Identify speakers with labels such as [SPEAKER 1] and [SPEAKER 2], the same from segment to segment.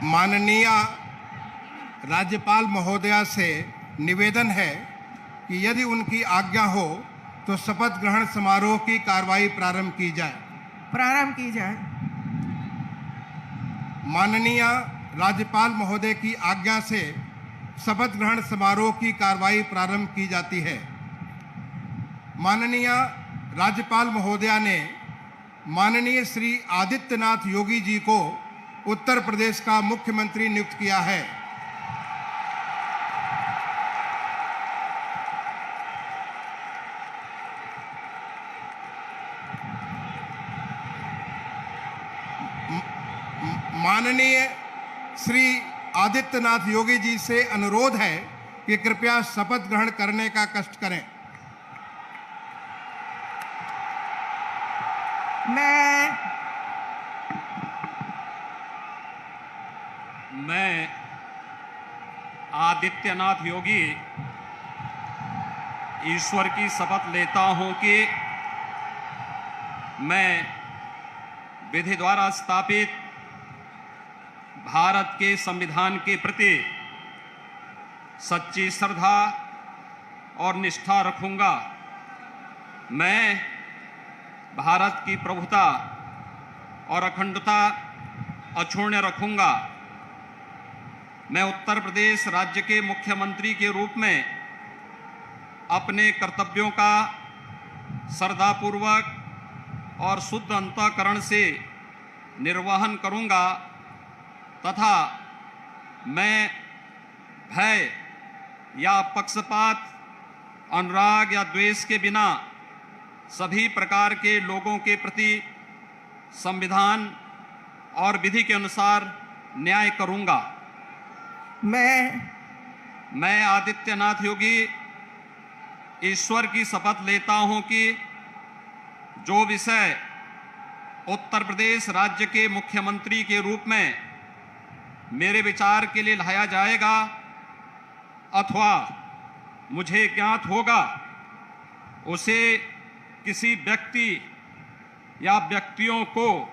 [SPEAKER 1] माननीय राज्यपाल महोदया से निवेदन है कि यदि उनकी आज्ञा हो तो शपथ ग्रहण समारोह की कार्रवाई प्रारंभ की जाए। माननीय राज्यपाल महोदय की आज्ञा से शपथ ग्रहण समारोह की कार्रवाई प्रारंभ की जाती है। माननीय राज्यपाल महोदया ने माननीय श्री आदित्यनाथ योगी जी को उत्तर प्रदेश का मुख्यमंत्री नियुक्त किया है। माननीय श्री आदित्यनाथ योगी जी से अनुरोध है कि कृपया शपथ ग्रहण करने का कष्ट करें।
[SPEAKER 2] मैं आदित्यनाथ योगी ईश्वर की शपथ लेता हूं कि मैं विधि द्वारा स्थापित भारत के संविधान के प्रति सच्ची श्रद्धा और निष्ठा रखूंगा। मैं भारत की प्रभुता और अखंडता अक्षुण्ण रखूंगा। मैं उत्तर प्रदेश राज्य के मुख्यमंत्री के रूप में अपने कर्तव्यों का श्रद्धापूर्वक और शुद्ध अंतःकरण से निर्वहन करूंगा तथा मैं भय या पक्षपात, अनुराग या द्वेष के बिना सभी प्रकार के लोगों के प्रति संविधान और विधि के अनुसार न्याय करूंगा। मैं आदित्यनाथ योगी ईश्वर की शपथ लेता हूं कि जो विषय उत्तर प्रदेश राज्य के मुख्यमंत्री के रूप में मेरे विचार के लिए लाया जाएगा अथवा मुझे ज्ञात होगा, उसे किसी व्यक्ति या व्यक्तियों को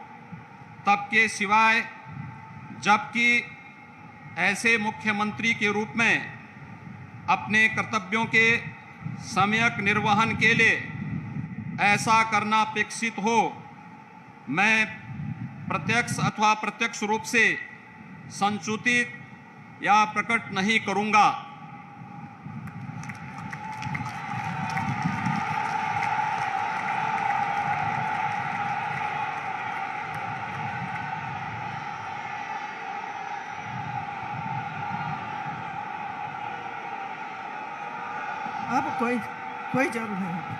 [SPEAKER 2] तब के सिवाय जबकि ऐसे मुख्यमंत्री के रूप में अपने कर्तव्यों के सम्यक निर्वहन के लिए ऐसा करना अपेक्षित हो, मैं प्रत्यक्ष अथवा प्रत्यक्ष रूप से संसूचित या प्रकट नहीं करूंगा।
[SPEAKER 3] अब कोई जरूरत नहीं।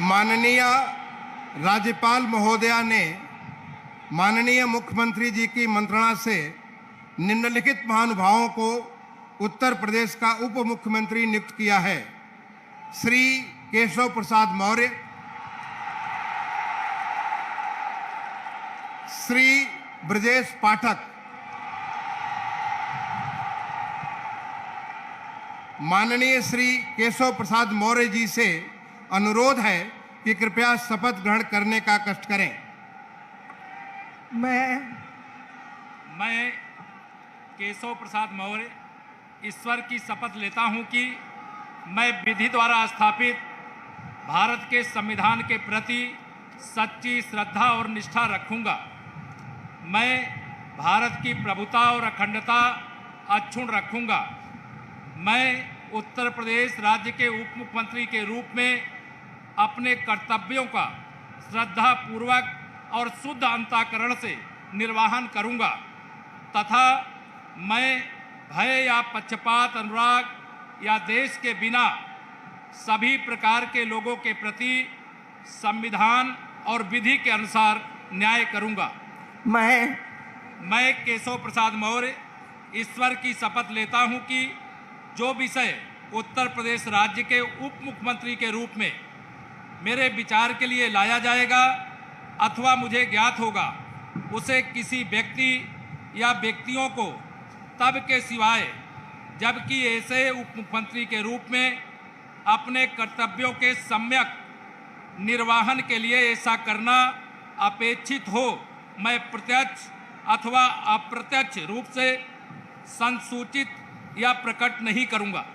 [SPEAKER 1] माननीय राज्यपाल महोदया ने माननीय मुख्यमंत्री जी की मंत्रणा से निम्नलिखित महानुभावों को उत्तर प्रदेश का उप मुख्यमंत्री नियुक्त किया है। श्री केशव प्रसाद मौर्य, श्री ब्रजेश पाठक। माननीय श्री केशव प्रसाद मौर्य जी से अनुरोध है कि कृपया शपथ ग्रहण करने का कष्ट करें।
[SPEAKER 4] मैं केशव प्रसाद मौर्य ईश्वर की शपथ लेता हूं कि मैं विधि द्वारा स्थापित भारत के संविधान के प्रति सच्ची श्रद्धा और निष्ठा रखूंगा। मैं भारत की प्रभुता और अखंडता अक्षुण्ण रखूंगा। मैं उत्तर प्रदेश राज्य के उप मुख्यमंत्री के रूप में अपने कर्तव्यों का श्रद्धापूर्वक और शुद्ध अंतःकरण से निर्वहन करूंगा तथा मैं भय या पक्षपात, अनुराग या देश के बिना सभी प्रकार के लोगों के प्रति संविधान और विधि के अनुसार न्याय करूंगा। मैं केशव प्रसाद मौर्य ईश्वर की शपथ लेता हूं कि जो विषय उत्तर प्रदेश राज्य के उप मुख्यमंत्री के रूप में मेरे विचार के लिए लाया जाएगा अथवा मुझे ज्ञात होगा उसे किसी व्यक्ति या व्यक्तियों को तब के सिवाय जबकि ऐसे उप मुख्यमंत्री के रूप में अपने कर्तव्यों के सम्यक निर्वहन के लिए ऐसा करना अपेक्षित हो मैं प्रत्यक्ष अथवा अप्रत्यक्ष रूप से संसूचित या प्रकट नहीं करूंगा।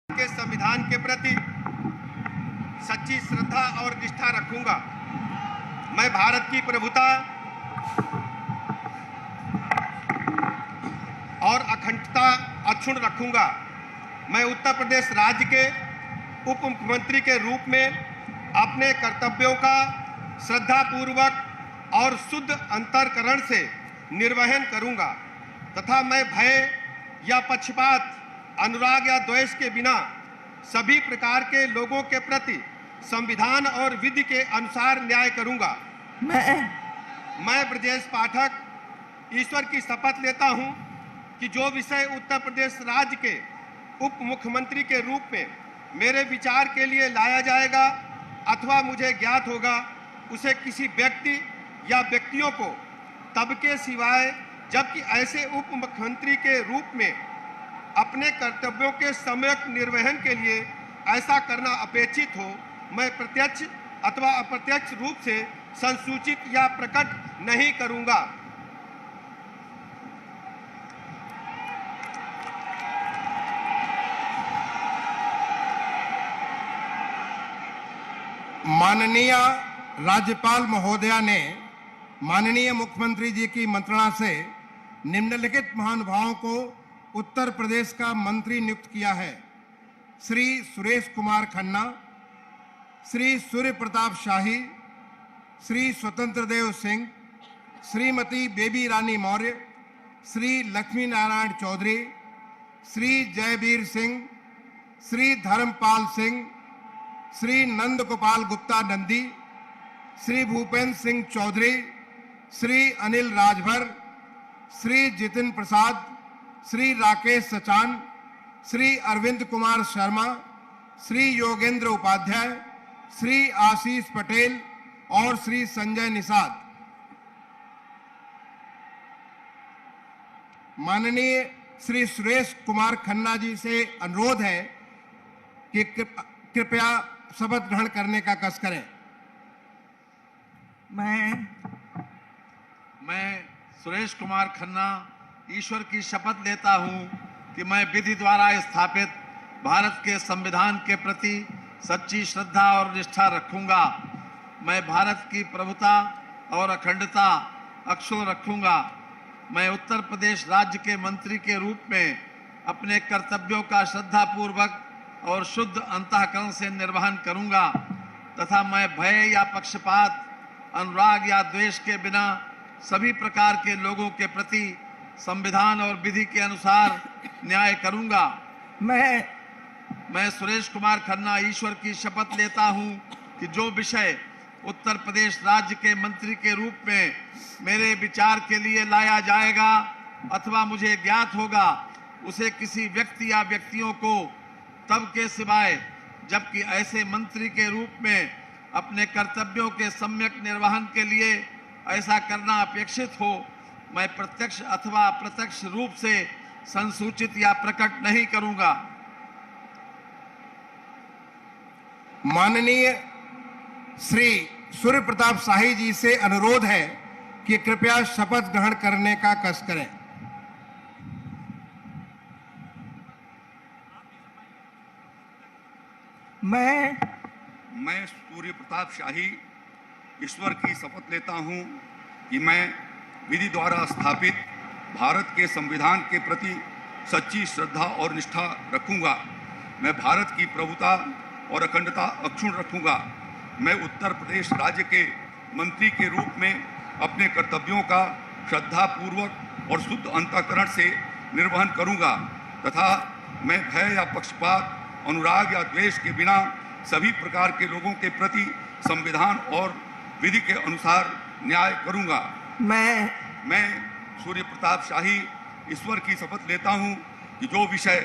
[SPEAKER 1] के संविधान के प्रति सच्ची श्रद्धा और निष्ठा रखूंगा। मैं भारत की प्रभुता और अखंडता अक्षुण्ण रखूंगा। मैं उत्तर प्रदेश राज्य के उप मुख्यमंत्री के रूप में अपने कर्तव्यों का श्रद्धापूर्वक और शुद्ध अंतःकरण से निर्वहन करूंगा तथा मैं भय या पक्षपात, अनुराग या द्वेष के बिना सभी प्रकार के लोगों के प्रति संविधान और विधि के अनुसार न्याय करूंगा। मैं ब्रजेश पाठक ईश्वर की शपथ लेता हूं कि जो विषय उत्तर प्रदेश राज्य के उप मुख्यमंत्री के रूप में मेरे विचार के लिए लाया जाएगा अथवा मुझे ज्ञात होगा उसे किसी व्यक्ति या व्यक्तियों को तब के सिवाय जबकि ऐसे उप मुख्यमंत्री के रूप में अपने कर्तव्यों के सम्यक निर्वहन के लिए ऐसा करना अपेक्षित हो मैं प्रत्यक्ष अथवा अप्रत्यक्ष रूप से संसूचित या प्रकट नहीं करूंगा। माननीय राज्यपाल महोदया ने माननीय मुख्यमंत्री जी की मंत्रणा से निम्नलिखित महानुभावों को उत्तर प्रदेश का मंत्री नियुक्त किया है। श्री सुरेश कुमार खन्ना, श्री सूर्य प्रताप शाही, श्री स्वतंत्र देव सिंह, श्रीमती बेबी रानी मौर्य, श्री लक्ष्मी नारायण चौधरी, श्री जयवीर सिंह, श्री धर्मपाल सिंह, श्री नंद गोपाल गुप्ता नंदी, श्री भूपेंद्र सिंह चौधरी, श्री अनिल राजभर, श्री जितिन प्रसाद, श्री राकेश सचान, श्री अरविंद कुमार शर्मा, श्री योगेंद्र उपाध्याय, श्री आशीष पटेल और श्री संजय निषाद। माननीय श्री सुरेश कुमार खन्ना जी से अनुरोध है कि कृपया शपथ ग्रहण करने का कष्ट करें।
[SPEAKER 5] मैं सुरेश कुमार खन्ना ईश्वर की शपथ लेता हूं कि मैं विधि द्वारा स्थापित भारत के संविधान के प्रति सच्ची श्रद्धा और निष्ठा रखूंगा। मैं भारत की प्रभुता और अखंडता अक्षुण्ण रखूंगा। मैं उत्तर प्रदेश राज्य के मंत्री के रूप में अपने कर्तव्यों का श्रद्धापूर्वक और शुद्ध अंतःकरण से निर्वहन करूंगा तथा मैं भय या पक्षपात, अनुराग या द्वेष के बिना सभी प्रकार के लोगों के प्रति संविधान और विधि के अनुसार न्याय करूंगा। मैं सुरेश कुमार खन्ना ईश्वर की शपथ लेता हूं कि जो विषय उत्तर प्रदेश राज्य के मंत्री के रूप में मेरे विचार के लिए लाया जाएगा अथवा मुझे ज्ञात होगा उसे किसी व्यक्ति या व्यक्तियों को तब के सिवाय जबकि ऐसे मंत्री के रूप में अपने कर्तव्यों के सम्यक निर्वहन के लिए ऐसा करना अपेक्षित हो, मैं प्रत्यक्ष अथवा अप्रत्यक्ष रूप से संसूचित या प्रकट नहीं करूंगा।
[SPEAKER 1] माननीय श्री सूर्य प्रताप शाही जी से अनुरोध है कि कृपया शपथ ग्रहण करने का कष्ट करें।
[SPEAKER 6] मैं सूर्य प्रताप शाही ईश्वर की शपथ लेता हूं कि मैं विधि द्वारा स्थापित भारत के संविधान के प्रति सच्ची श्रद्धा और निष्ठा रखूंगा। मैं भारत की प्रभुता और अखंडता अक्षुण्ण रखूंगा। मैं उत्तर प्रदेश राज्य के मंत्री के रूप में अपने कर्तव्यों का श्रद्धापूर्वक और शुद्ध अंतःकरण से निर्वहन करूंगा तथा मैं भय या पक्षपात, अनुराग या द्वेष के बिना सभी प्रकार के लोगों के प्रति संविधान और विधि के अनुसार न्याय करूंगा। मैं सूर्य प्रताप शाही ईश्वर की शपथ लेता हूं कि जो विषय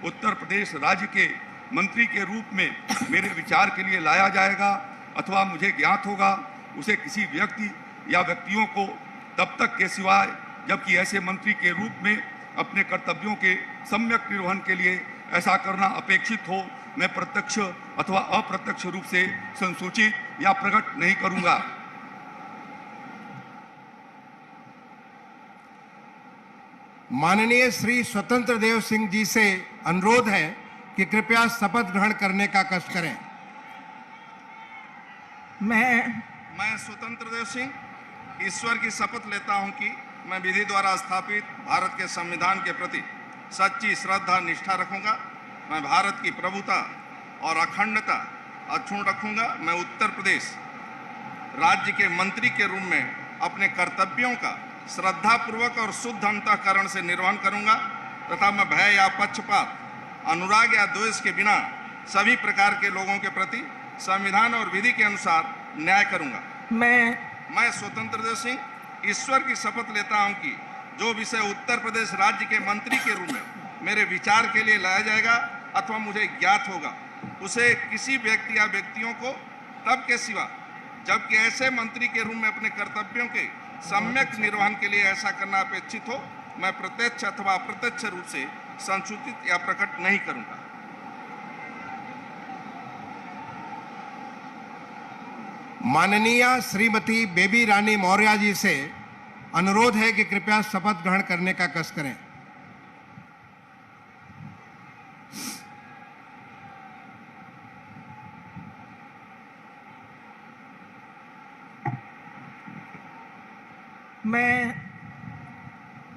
[SPEAKER 6] उत्तर प्रदेश राज्य के मंत्री के रूप में मेरे विचार के लिए लाया जाएगा अथवा मुझे ज्ञात होगा, उसे किसी व्यक्ति या व्यक्तियों को तब तक के सिवाय जबकि ऐसे मंत्री के रूप में अपने कर्तव्यों के सम्यक निर्वहन के लिए ऐसा करना अपेक्षित हो, मैं प्रत्यक्ष अथवा अप्रत्यक्ष रूप से संसूचित या प्रकट नहीं करूंगा।
[SPEAKER 1] माननीय श्री स्वतंत्र देव सिंह जी से अनुरोध है कि कृपया शपथ ग्रहण करने का कष्ट करें।
[SPEAKER 7] मैं स्वतंत्र देव सिंह ईश्वर की शपथ लेता हूं कि मैं विधि द्वारा स्थापित भारत के संविधान के प्रति सच्ची श्रद्धा निष्ठा रखूंगा। मैं भारत की प्रभुता और अखंडता अक्षुण्ण रखूंगा। मैं उत्तर प्रदेश राज्य के मंत्री के रूप में अपने कर्तव्यों का श्रद्धापूर्वक और शुद्ध अंतःकरण से निर्वहन करूंगा तथा मैं भय या पक्षपात, अनुराग या द्वेष के बिना सभी प्रकार के लोगों के प्रति संविधान और विधि के अनुसार न्याय करूंगा। मैं स्वतंत्र देव सिंह ईश्वर की शपथ लेता हूं कि जो विषय उत्तर प्रदेश राज्य के मंत्री के रूप में मेरे विचार के लिए लाया जाएगा अथवा मुझे ज्ञात होगा, उसे किसी व्यक्ति या व्यक्तियों को तब के सिवा जबकि ऐसे मंत्री के रूप में अपने कर्तव्यों के सम्यक निर्वहन के लिए ऐसा करना अपेक्षित हो, मैं प्रत्यक्ष अथवा अप्रत्यक्ष रूप से संसूचित या प्रकट नहीं करूंगा।
[SPEAKER 1] माननीय श्रीमती बेबी रानी मौर्य जी से अनुरोध है कि कृपया शपथ ग्रहण करने का कष्ट करें।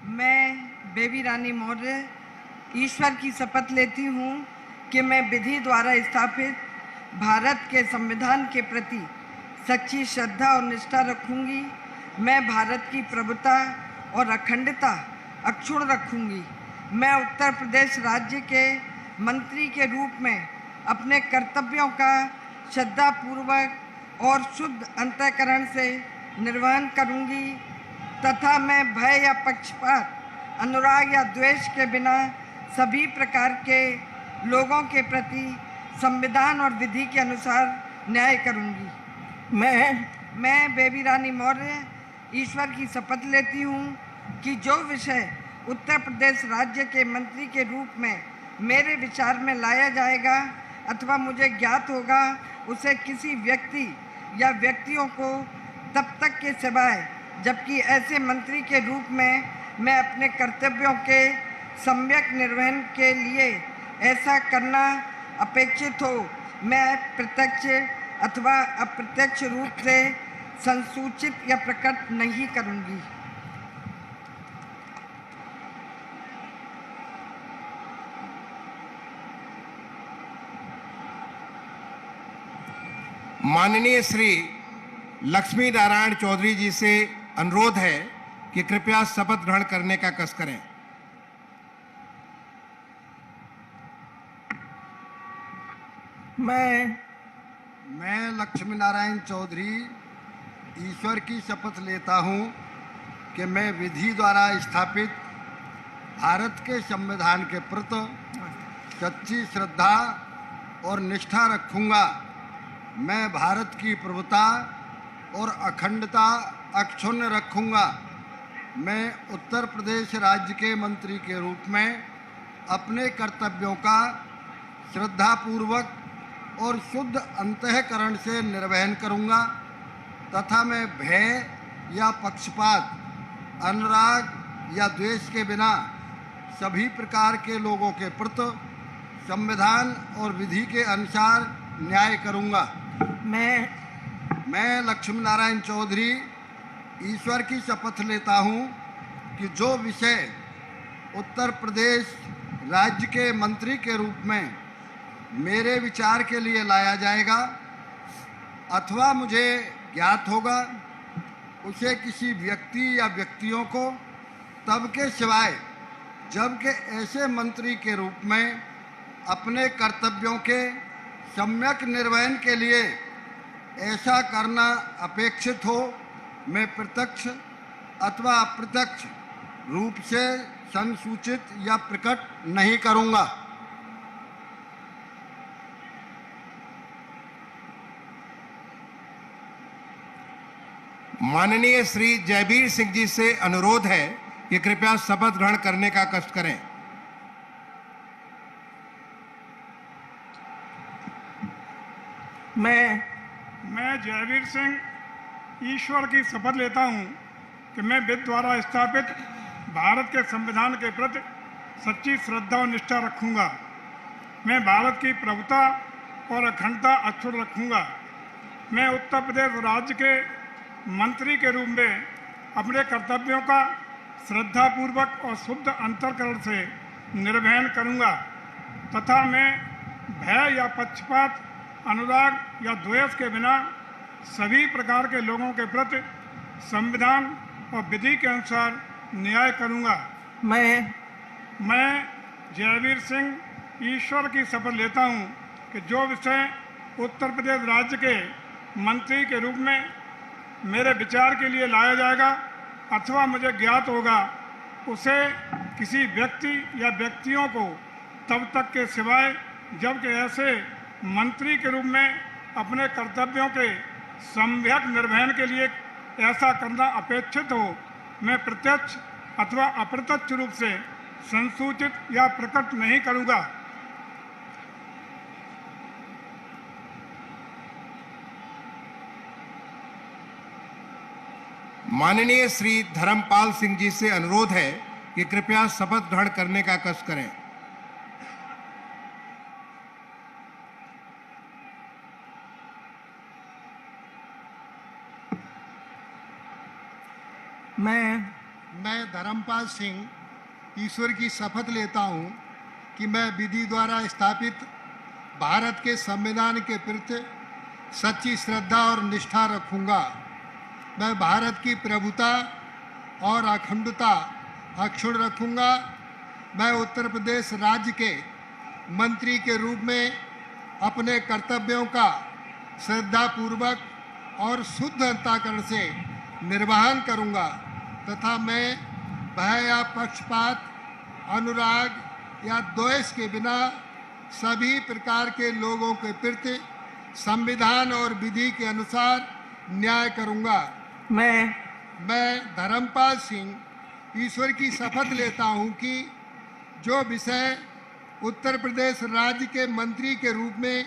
[SPEAKER 3] मैं बेबी रानी मौर्य ईश्वर की शपथ लेती हूँ कि मैं विधि द्वारा स्थापित भारत के संविधान के प्रति सच्ची श्रद्धा और निष्ठा रखूंगी। मैं भारत की प्रभुता और अखंडता अक्षुण्ण रखूंगी। मैं उत्तर प्रदेश राज्य के मंत्री के रूप में अपने कर्तव्यों का श्रद्धापूर्वक और शुद्ध अंतःकरण से निर्वहन करूंगी तथा मैं भय या पक्षपात, अनुराग या द्वेष के बिना सभी प्रकार के लोगों के प्रति संविधान और विधि के अनुसार न्याय करूंगी। मैं बेबी रानी मौर्य ईश्वर की शपथ लेती हूँ कि जो विषय उत्तर प्रदेश राज्य के मंत्री के रूप में मेरे विचार में लाया जाएगा अथवा मुझे ज्ञात होगा, उसे किसी व्यक्ति या व्यक्तियों को तब तक के सिवाय जबकि ऐसे मंत्री के रूप में मैं अपने कर्तव्यों के सम्यक निर्वहन के लिए ऐसा करना अपेक्षित हो, मैं प्रत्यक्ष अथवा अप्रत्यक्ष रूप से संसूचित या प्रकट नहीं करूंगी।
[SPEAKER 1] माननीय श्री लक्ष्मी नारायण चौधरी जी से अनुरोध है कि कृपया शपथ ग्रहण करने का कष्ट करें।
[SPEAKER 8] मैं लक्ष्मी नारायण चौधरी ईश्वर की शपथ लेता हूं कि मैं विधि द्वारा स्थापित भारत के संविधान के प्रति सच्ची श्रद्धा और निष्ठा रखूंगा। मैं भारत की प्रभुता और अखंडता अक्षुण्ण रखूंगा। मैं उत्तर प्रदेश राज्य के मंत्री के रूप में अपने कर्तव्यों का श्रद्धापूर्वक और शुद्ध अंतःकरण से निर्वहन करूंगा तथा मैं भय या पक्षपात, अनुराग या द्वेष के बिना सभी प्रकार के लोगों के प्रति संविधान और विधि के अनुसार न्याय करूंगा। मैं लक्ष्मी नारायण चौधरी ईश्वर की शपथ लेता हूं कि जो विषय उत्तर प्रदेश राज्य के मंत्री के रूप में मेरे विचार के लिए लाया जाएगा अथवा मुझे ज्ञात होगा, उसे किसी व्यक्ति या व्यक्तियों को तब के सिवाय जबकि ऐसे मंत्री के रूप में अपने कर्तव्यों के सम्यक निर्वहन के लिए ऐसा करना अपेक्षित हो, मैं प्रत्यक्ष अथवा अप्रत्यक्ष रूप से संसूचित या प्रकट नहीं करूंगा।
[SPEAKER 1] माननीय श्री जयवीर सिंह जी से अनुरोध है कि कृपया शपथ ग्रहण करने का कष्ट करें।
[SPEAKER 9] मैं जयवीर सिंह ईश्वर की शपथ लेता हूं कि मैं विधि द्वारा स्थापित भारत के संविधान के प्रति सच्ची श्रद्धा और निष्ठा रखूंगा। मैं भारत की प्रभुता और अखंडता अक्षुण्ण रखूंगा। मैं उत्तर प्रदेश राज्य के मंत्री के रूप में अपने कर्तव्यों का श्रद्धापूर्वक और शुद्ध अंतःकरण से निर्वहन करूंगा तथा मैं भय या पक्षपात, अनुराग या द्वेष के बिना सभी प्रकार के लोगों के प्रति संविधान और विधि के अनुसार न्याय करूंगा। मैं जयवीर सिंह ईश्वर की शपथ लेता हूं कि जो विषय उत्तर प्रदेश राज्य के मंत्री के रूप में मेरे विचार के लिए लाया जाएगा अथवा मुझे ज्ञात होगा, उसे किसी व्यक्ति या व्यक्तियों को तब तक के सिवाय जबकि ऐसे मंत्री के रूप में अपने कर्तव्यों के सम्यक निर्वहन के लिए ऐसा करना अपेक्षित हो, मैं प्रत्यक्ष अथवा अप्रत्यक्ष रूप से संसूचित या प्रकट नहीं करूंगा।
[SPEAKER 1] माननीय श्री धर्मपाल सिंह जी से अनुरोध है कि कृपया शपथ ग्रहण करने का कष्ट करें।
[SPEAKER 10] मैं धर्मपाल सिंह ईश्वर की शपथ लेता हूं कि मैं विधि द्वारा स्थापित भारत के संविधान के प्रति सच्ची श्रद्धा और निष्ठा रखूंगा। मैं भारत की प्रभुता और अखंडता अक्षुण्ण रखूंगा। मैं उत्तर प्रदेश राज्य के मंत्री के रूप में अपने कर्तव्यों का श्रद्धापूर्वक और शुद्ध अंतःकरण से निर्वहन करूंगा तथा मैं भय या पक्षपात, अनुराग या द्वेष के बिना सभी प्रकार के लोगों के प्रति संविधान और विधि के अनुसार न्याय करूंगा। मैं धर्मपाल सिंह ईश्वर की शपथ लेता हूं कि जो विषय उत्तर प्रदेश राज्य के मंत्री के रूप में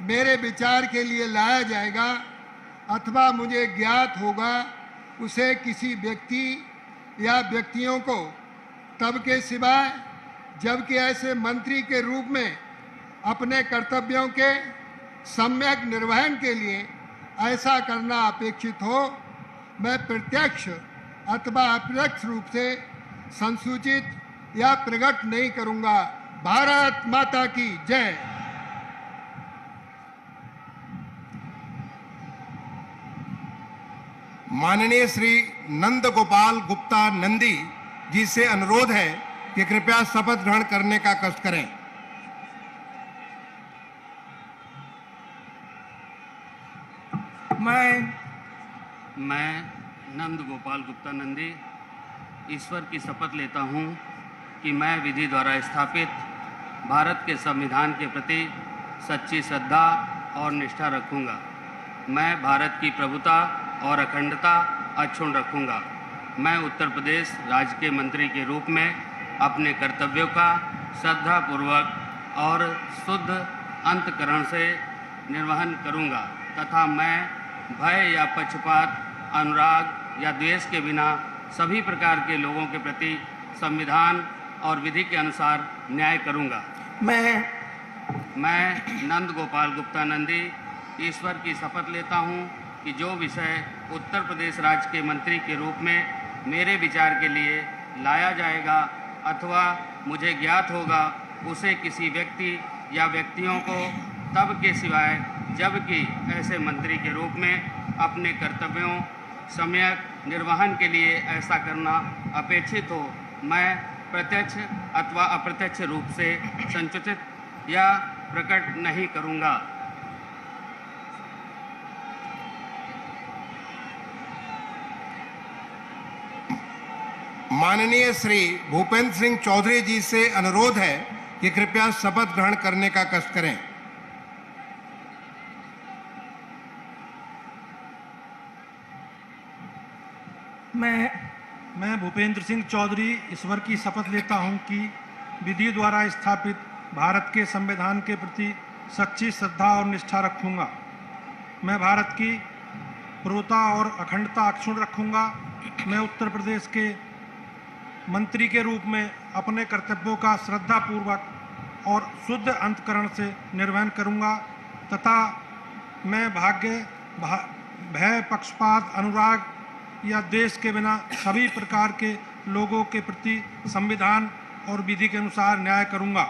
[SPEAKER 10] मेरे विचार के लिए लाया जाएगा अथवा मुझे ज्ञात होगा, उसे किसी व्यक्ति या व्यक्तियों को तब के सिवाय जबकि ऐसे मंत्री के रूप में अपने कर्तव्यों के सम्यक निर्वहन के लिए ऐसा करना अपेक्षित हो, मैं प्रत्यक्ष अथवा अप्रत्यक्ष रूप से संसूचित या प्रकट नहीं करूंगा। भारत माता की जय।
[SPEAKER 1] माननीय श्री नंद गोपाल गुप्ता नंदी जी से अनुरोध है कि कृपया शपथ ग्रहण करने का कष्ट करें।
[SPEAKER 11] मैं नंद गोपाल गुप्ता नंदी ईश्वर की शपथ लेता हूं कि मैं विधि द्वारा स्थापित भारत के संविधान के प्रति सच्ची श्रद्धा और निष्ठा रखूंगा। मैं भारत की प्रभुता और अखंडता अक्षुण्ण रखूंगा। मैं उत्तर प्रदेश राज्य के मंत्री के रूप में अपने कर्तव्यों का श्रद्धापूर्वक और शुद्ध अंतःकरण से निर्वहन करूंगा तथा मैं भय या पक्षपात, अनुराग या द्वेष के बिना सभी प्रकार के लोगों के प्रति संविधान और विधि के अनुसार न्याय करूंगा। मैं नंद गोपाल गुप्ता नंदी ईश्वर की शपथ लेता हूं कि जो विषय उत्तर प्रदेश राज्य के मंत्री के रूप में मेरे विचार के लिए लाया जाएगा अथवा मुझे ज्ञात होगा, उसे किसी व्यक्ति या व्यक्तियों को तब के सिवाय जबकि ऐसे मंत्री के रूप में अपने कर्तव्यों सम्यक निर्वहन के लिए ऐसा करना अपेक्षित हो, मैं प्रत्यक्ष अथवा अप्रत्यक्ष रूप से संसूचित या प्रकट नहीं करूंगा।
[SPEAKER 1] माननीय श्री भूपेंद्र सिंह चौधरी जी से अनुरोध है कि कृपया शपथ ग्रहण करने का कष्ट करें।
[SPEAKER 12] मैं भूपेंद्र सिंह चौधरी ईश्वर की शपथ लेता हूं कि विधि द्वारा स्थापित भारत के संविधान के प्रति सच्ची श्रद्धा और निष्ठा रखूंगा। मैं भारत की प्रभुता और अखंडता अक्षुण्ण रखूंगा। मैं उत्तर प्रदेश के मंत्री के रूप में अपने कर्तव्यों का श्रद्धापूर्वक और शुद्ध अंतःकरण से निर्वहन करूंगा तथा मैं भय, पक्षपात, अनुराग या देश के बिना सभी प्रकार के लोगों के प्रति संविधान और विधि के अनुसार न्याय करूंगा।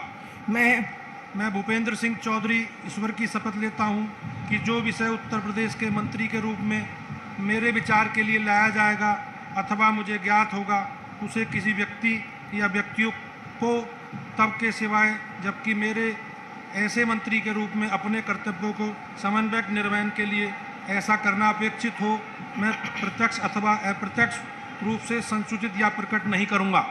[SPEAKER 12] मैं भूपेंद्र सिंह चौधरी ईश्वर की शपथ लेता हूं कि जो विषय उत्तर प्रदेश के मंत्री के रूप में मेरे विचार के लिए लाया जाएगा अथवा मुझे ज्ञात होगा, उसे किसी व्यक्ति या व्यक्तियों को तब के सिवाय जबकि मेरे ऐसे मंत्री के रूप में अपने कर्तव्यों को समन्वयक निर्वहन के लिए ऐसा करना अपेक्षित हो, मैं प्रत्यक्ष अथवा अप्रत्यक्ष रूप से संसूचित या प्रकट नहीं करूंगा।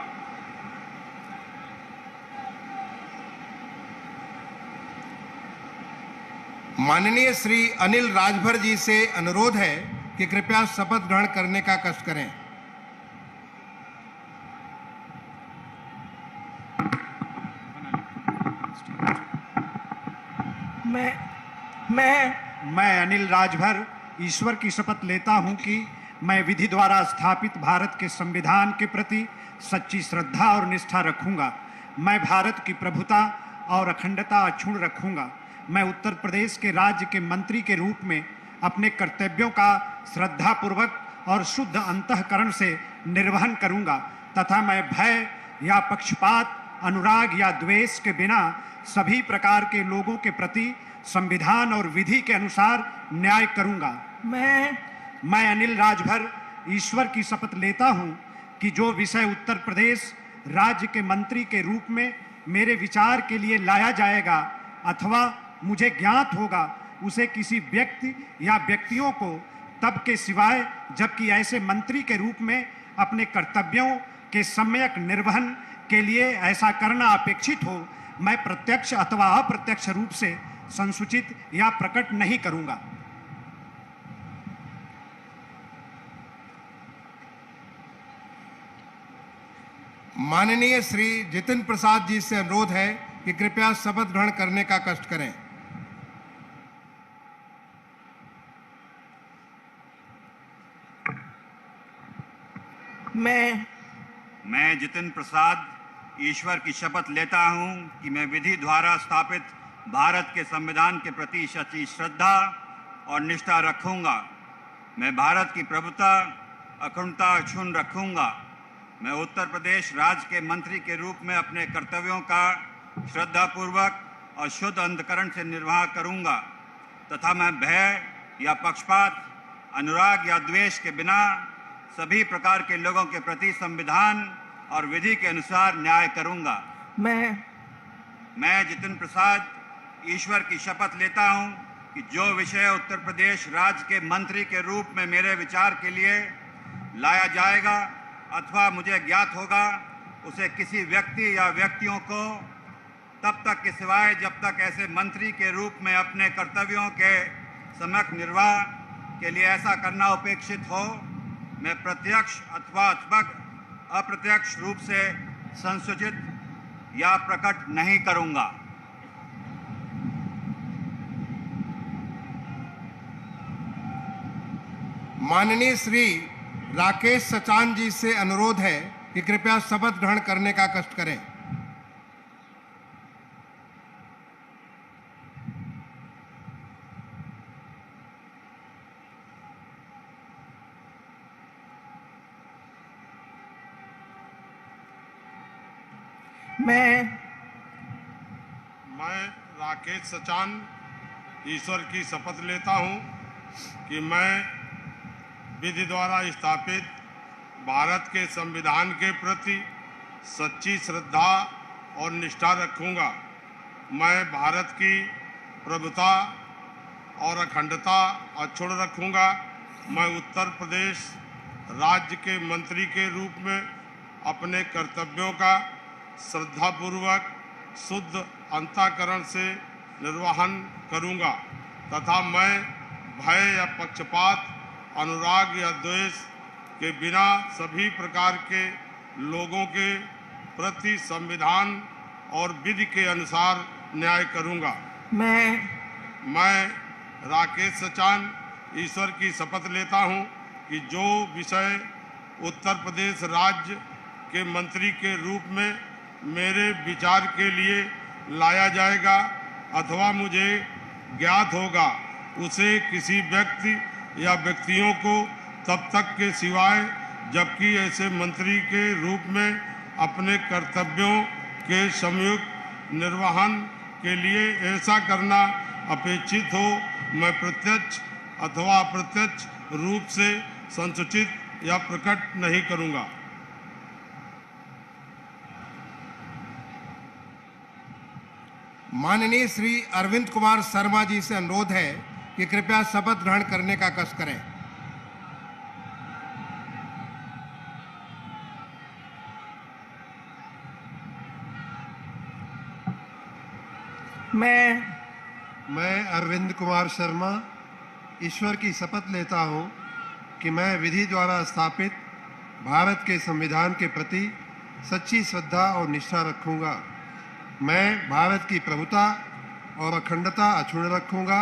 [SPEAKER 1] माननीय श्री अनिल राजभर जी से अनुरोध है कि कृपया शपथ ग्रहण करने का कष्ट करें।
[SPEAKER 13] मैं अनिल राजभर ईश्वर की शपथ लेता हूं कि मैं विधि द्वारा स्थापित भारत के संविधान के प्रति सच्ची श्रद्धा और निष्ठा रखूंगा। मैं भारत की प्रभुता और अखंडता अक्षुण्ण रखूंगा। मैं उत्तर प्रदेश के राज्य के मंत्री के रूप में अपने कर्तव्यों का श्रद्धापूर्वक और शुद्ध अंतःकरण से निर्वहन करूंगा तथा मैं भय या पक्षपात, अनुराग या द्वेष के बिना सभी प्रकार के लोगों के प्रति संविधान और विधि के अनुसार न्याय करूंगा। मैं अनिल राजभर ईश्वर की शपथ लेता हूं कि जो विषय उत्तर प्रदेश राज्य के मंत्री के रूप में मेरे विचार के लिए लाया जाएगा अथवा मुझे ज्ञात होगा, उसे किसी व्यक्ति या व्यक्तियों को तब के सिवाय जबकि ऐसे मंत्री के रूप में अपने कर्तव्यों के सम्यक निर्वहन के लिए ऐसा करना अपेक्षित हो, मैं प्रत्यक्ष अथवा अप्रत्यक्ष रूप से संसूचित या प्रकट नहीं करूंगा।
[SPEAKER 1] माननीय श्री जितेंद्र प्रसाद जी से अनुरोध है कि कृपया शपथ ग्रहण करने का कष्ट करें।
[SPEAKER 6] मैं जितेंद्र प्रसाद ईश्वर की शपथ लेता हूं कि मैं विधि द्वारा स्थापित भारत के संविधान के प्रति सच्ची श्रद्धा और निष्ठा रखूंगा। मैं भारत की प्रभुता, अखंडता अक्षुण्ण रखूंगा। मैं उत्तर प्रदेश राज्य के मंत्री के रूप में अपने कर्तव्यों का श्रद्धापूर्वक और शुद्ध अंतःकरण से निर्वाह करूंगा तथा मैं भय या पक्षपात, अनुराग या द्वेष के बिना सभी प्रकार के लोगों के प्रति संविधान और विधि के अनुसार न्याय करूंगा। मैं जितेंद्र प्रसाद ईश्वर की शपथ लेता हूं कि जो विषय उत्तर प्रदेश राज्य के मंत्री के रूप में मेरे विचार के लिए लाया जाएगा अथवा मुझे ज्ञात होगा, उसे किसी व्यक्ति या व्यक्तियों को
[SPEAKER 14] तब तक के सिवाय जब तक ऐसे मंत्री के रूप में अपने कर्तव्यों के सम्यक निर्वाह के लिए ऐसा करना अपेक्षित हो, मैं प्रत्यक्ष अथवा अप्रत्यक्ष रूप से संसूचित या प्रकट नहीं करूंगा।
[SPEAKER 1] माननीय श्री राकेश सचान जी से अनुरोध है कि कृपया शपथ ग्रहण करने का कष्ट करें।
[SPEAKER 9] मैं राकेश सचान ईश्वर की शपथ लेता हूं कि मैं विधि द्वारा स्थापित भारत के संविधान के प्रति सच्ची श्रद्धा और निष्ठा रखूंगा। मैं भारत की प्रभुता और अखंडता अक्षुण्ण रखूंगा। मैं उत्तर प्रदेश राज्य के मंत्री के रूप में अपने कर्तव्यों का श्रद्धापूर्वक शुद्ध अंतःकरण से निर्वहन करूंगा तथा मैं भय या पक्षपात, अनुराग या द्वेष के बिना सभी प्रकार के लोगों के प्रति संविधान और विधि के अनुसार न्याय करूंगा। मैं राकेश सचान ईश्वर की शपथ लेता हूं कि जो विषय उत्तर प्रदेश राज्य के मंत्री के रूप में मेरे विचार के लिए लाया जाएगा अथवा मुझे ज्ञात होगा, उसे किसी व्यक्ति या व्यक्तियों को तब तक के सिवाय जबकि ऐसे मंत्री के रूप में अपने कर्तव्यों के संयुक्त निर्वहन के लिए ऐसा करना अपेक्षित हो, मैं प्रत्यक्ष अथवा अप्रत्यक्ष रूप से संसूचित या प्रकट नहीं करूंगा।
[SPEAKER 1] माननीय श्री अरविंद कुमार शर्मा जी से अनुरोध है कि कृपया शपथ ग्रहण करने का कष्ट करें।
[SPEAKER 8] मैं अरविंद कुमार शर्मा ईश्वर की शपथ लेता हूं कि मैं विधि द्वारा स्थापित भारत के संविधान के प्रति सच्ची श्रद्धा और निष्ठा रखूंगा। मैं भारत की प्रभुता और अखंडता अक्षुण्ण रखूंगा।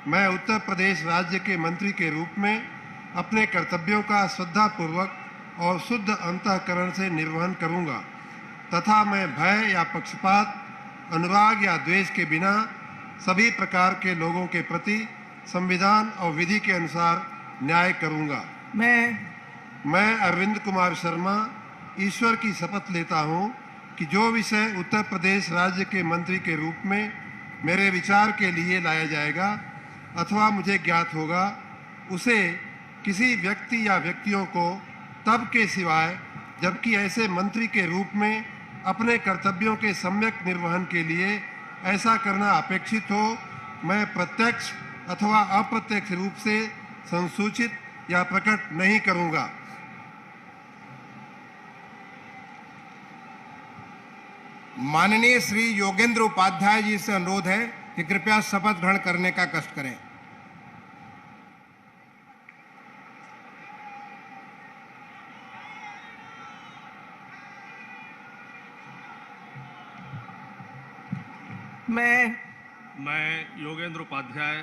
[SPEAKER 8] मैं उत्तर प्रदेश राज्य के मंत्री के रूप में अपने कर्तव्यों का श्रद्धापूर्वक और शुद्ध अंतःकरण से निर्वहन करूंगा तथा मैं भय या पक्षपात, अनुराग या द्वेष के बिना सभी प्रकार के लोगों के प्रति संविधान और विधि के अनुसार न्याय करूंगा। मैं अरविंद कुमार शर्मा ईश्वर की शपथ लेता हूं कि जो विषय उत्तर प्रदेश राज्य के मंत्री के रूप में मेरे विचार के लिए लाया जाएगा अथवा मुझे ज्ञात होगा, उसे किसी व्यक्ति या व्यक्तियों को तब के सिवाय जबकि ऐसे मंत्री के रूप में अपने कर्तव्यों के सम्यक निर्वहन के लिए ऐसा करना अपेक्षित हो, मैं प्रत्यक्ष अथवा अप्रत्यक्ष रूप से संसूचित या प्रकट नहीं करूंगा।
[SPEAKER 1] माननीय श्री योगेंद्र उपाध्याय जी से अनुरोध है कि कृपया शपथ ग्रहण करने का कष्ट करें।
[SPEAKER 2] मैं योगेंद्र उपाध्याय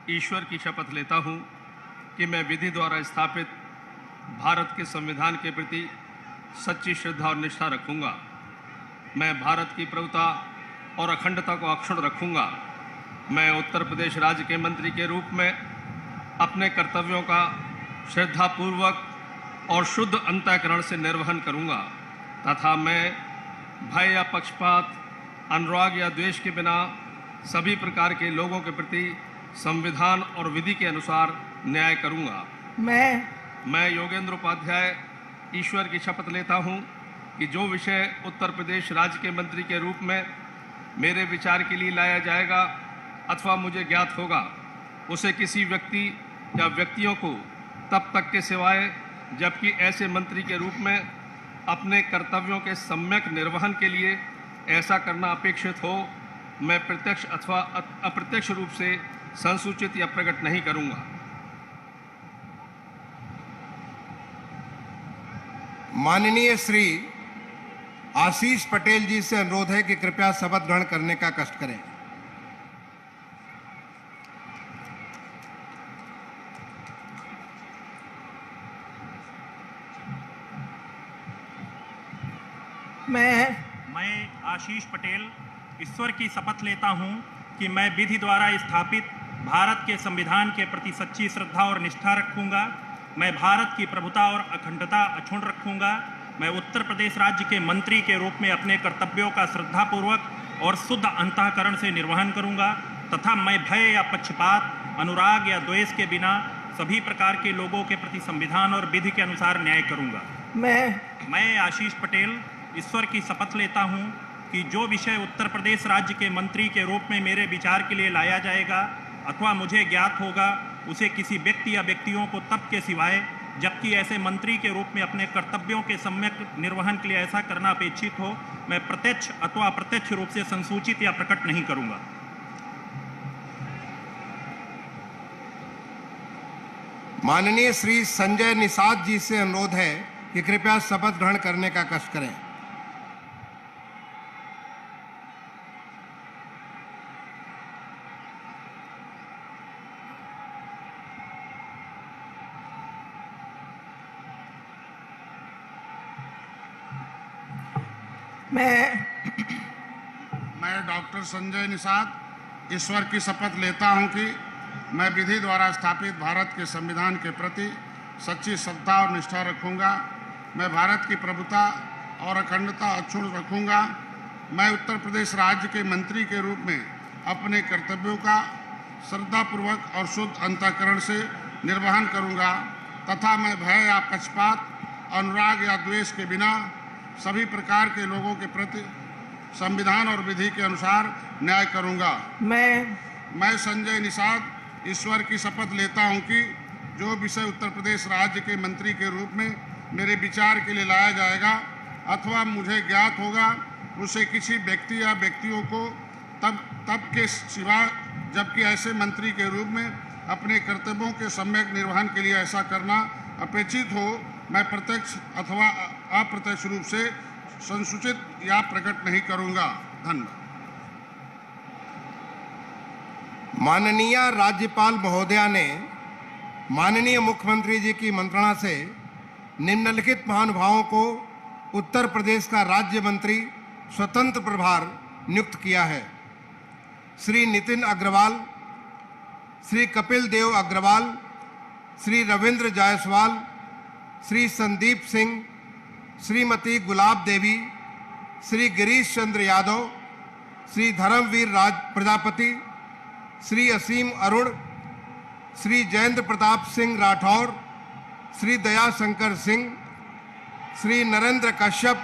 [SPEAKER 2] ईश्वर की शपथ लेता हूं कि मैं विधि द्वारा स्थापित भारत के संविधान के प्रति सच्ची श्रद्धा और निष्ठा रखूंगा। मैं भारत की प्रभुता और अखंडता को अक्षुण्ण रखूंगा। मैं उत्तर प्रदेश राज्य के मंत्री के रूप में अपने कर्तव्यों का श्रद्धापूर्वक और शुद्ध अंतःकरण से निर्वहन करूंगा तथा मैं भय या पक्षपात, अनुराग या द्वेष के बिना सभी प्रकार के लोगों के प्रति संविधान और विधि के अनुसार न्याय करूंगा। मैं योगेंद्र उपाध्याय ईश्वर की शपथ लेता हूं कि जो विषय उत्तर प्रदेश राज्य के मंत्री के रूप में मेरे विचार के लिए लाया जाएगा अथवा मुझे ज्ञात होगा, उसे किसी व्यक्ति या व्यक्तियों को तब तक के सिवाय जबकि ऐसे मंत्री के रूप में अपने कर्तव्यों के सम्यक निर्वहन के लिए ऐसा करना अपेक्षित हो, मैं प्रत्यक्ष अथवा अप्रत्यक्ष रूप से संसूचित या प्रकट नहीं करूंगा।
[SPEAKER 1] माननीय श्री आशीष पटेल जी से अनुरोध है कि कृपया शपथ ग्रहण करने का कष्ट करें।
[SPEAKER 15] मैं आशीष पटेल ईश्वर की शपथ लेता हूं कि मैं विधि द्वारा स्थापित भारत के संविधान के प्रति सच्ची श्रद्धा और निष्ठा रखूंगा। मैं भारत की प्रभुता और अखंडता अक्षुण्ण रखूंगा। मैं उत्तर प्रदेश राज्य के मंत्री के रूप में अपने कर्तव्यों का श्रद्धापूर्वक और शुद्ध अंतःकरण से निर्वहन करूंगा तथा मैं भय या पक्षपात, अनुराग या द्वेष के बिना सभी प्रकार के लोगों के प्रति संविधान और विधि के अनुसार न्याय करूंगा। मैं आशीष पटेल ईश्वर की शपथ लेता हूं कि जो विषय उत्तर प्रदेश राज्य के मंत्री के रूप में मेरे विचार के लिए लाया जाएगा अथवा मुझे ज्ञात होगा, उसे किसी व्यक्ति या व्यक्तियों को तब के सिवाय जबकि ऐसे मंत्री के रूप में अपने कर्तव्यों के सम्यक निर्वहन के लिए ऐसा करना अपेक्षित हो, मैं प्रत्यक्ष अथवा अप्रत्यक्ष रूप से संसूचित या प्रकट नहीं करूंगा।
[SPEAKER 1] माननीय श्री संजय निषाद जी से अनुरोध है कि कृपया शपथ ग्रहण करने का कष्ट करें।
[SPEAKER 16] मैं डॉक्टर संजय निषाद ईश्वर की शपथ लेता हूं कि मैं विधि द्वारा स्थापित भारत के संविधान के प्रति सच्ची श्रद्धा और निष्ठा रखूंगा। मैं भारत की प्रभुता और अखंडता अक्षुण्ण रखूंगा। मैं उत्तर प्रदेश राज्य के मंत्री के रूप में अपने कर्तव्यों का श्रद्धापूर्वक और शुद्ध अंतःकरण से निर्वहन करूंगा तथा मैं भय या पक्षपात, अनुराग या द्वेष के बिना सभी प्रकार के लोगों के प्रति संविधान और विधि के अनुसार न्याय करूंगा। मैं संजय निषाद ईश्वर की शपथ लेता हूं कि जो विषय उत्तर प्रदेश राज्य के मंत्री के रूप में मेरे विचार के लिए लाया जाएगा अथवा मुझे ज्ञात होगा, उसे किसी व्यक्ति या व्यक्तियों को तब के सिवा जबकि ऐसे मंत्री के रूप में अपने कर्तव्यों के सम्यक निर्वहन के लिए ऐसा करना अपेक्षित हो, मैं प्रत्यक्ष अथवा अप्रत्यक्ष रूप से संसूचित या प्रकट नहीं करूंगा। धन्यवाद।
[SPEAKER 1] माननीय राज्यपाल महोदया ने माननीय मुख्यमंत्री जी की मंत्रणा से निम्नलिखित महानुभावों को उत्तर प्रदेश का राज्य मंत्री स्वतंत्र प्रभार नियुक्त किया है। श्री नितिन अग्रवाल, श्री कपिल देव अग्रवाल, श्री रविंद्र जायसवाल, श्री संदीप सिंह, श्रीमती गुलाब देवी, श्री गिरीश चंद्र यादव, श्री धर्मवीर राज प्रजापति, श्री असीम अरुण, श्री जयेंद्र प्रताप सिंह राठौर, श्री दया शंकर सिंह, श्री नरेंद्र कश्यप,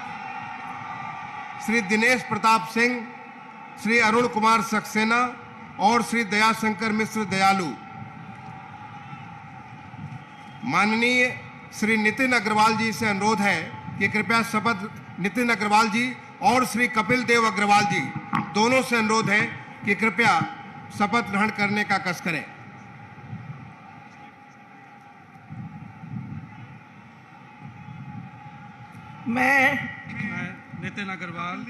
[SPEAKER 1] श्री दिनेश प्रताप सिंह, श्री अरुण कुमार सक्सेना और श्री दयाशंकर मिश्र दयालु। माननीय श्री नितिन अग्रवाल जी से अनुरोध है कि कृपया शपथ नितिन अग्रवाल जी और श्री कपिल देव अग्रवाल जी दोनों से अनुरोध है कि कृपया शपथ ग्रहण करने का कष्ट करें।
[SPEAKER 17] मैं नितिन अग्रवाल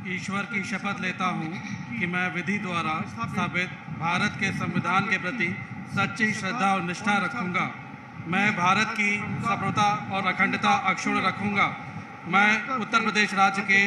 [SPEAKER 17] ईश्वर की शपथ लेता हूं कि मैं विधि द्वारा स्थापित भारत के संविधान के प्रति सच्ची श्रद्धा और निष्ठा रखूंगा। मैं भारत की संप्रभुता और अखंडता अक्षुण्ण रखूंगा। मैं उत्तर प्रदेश राज्य के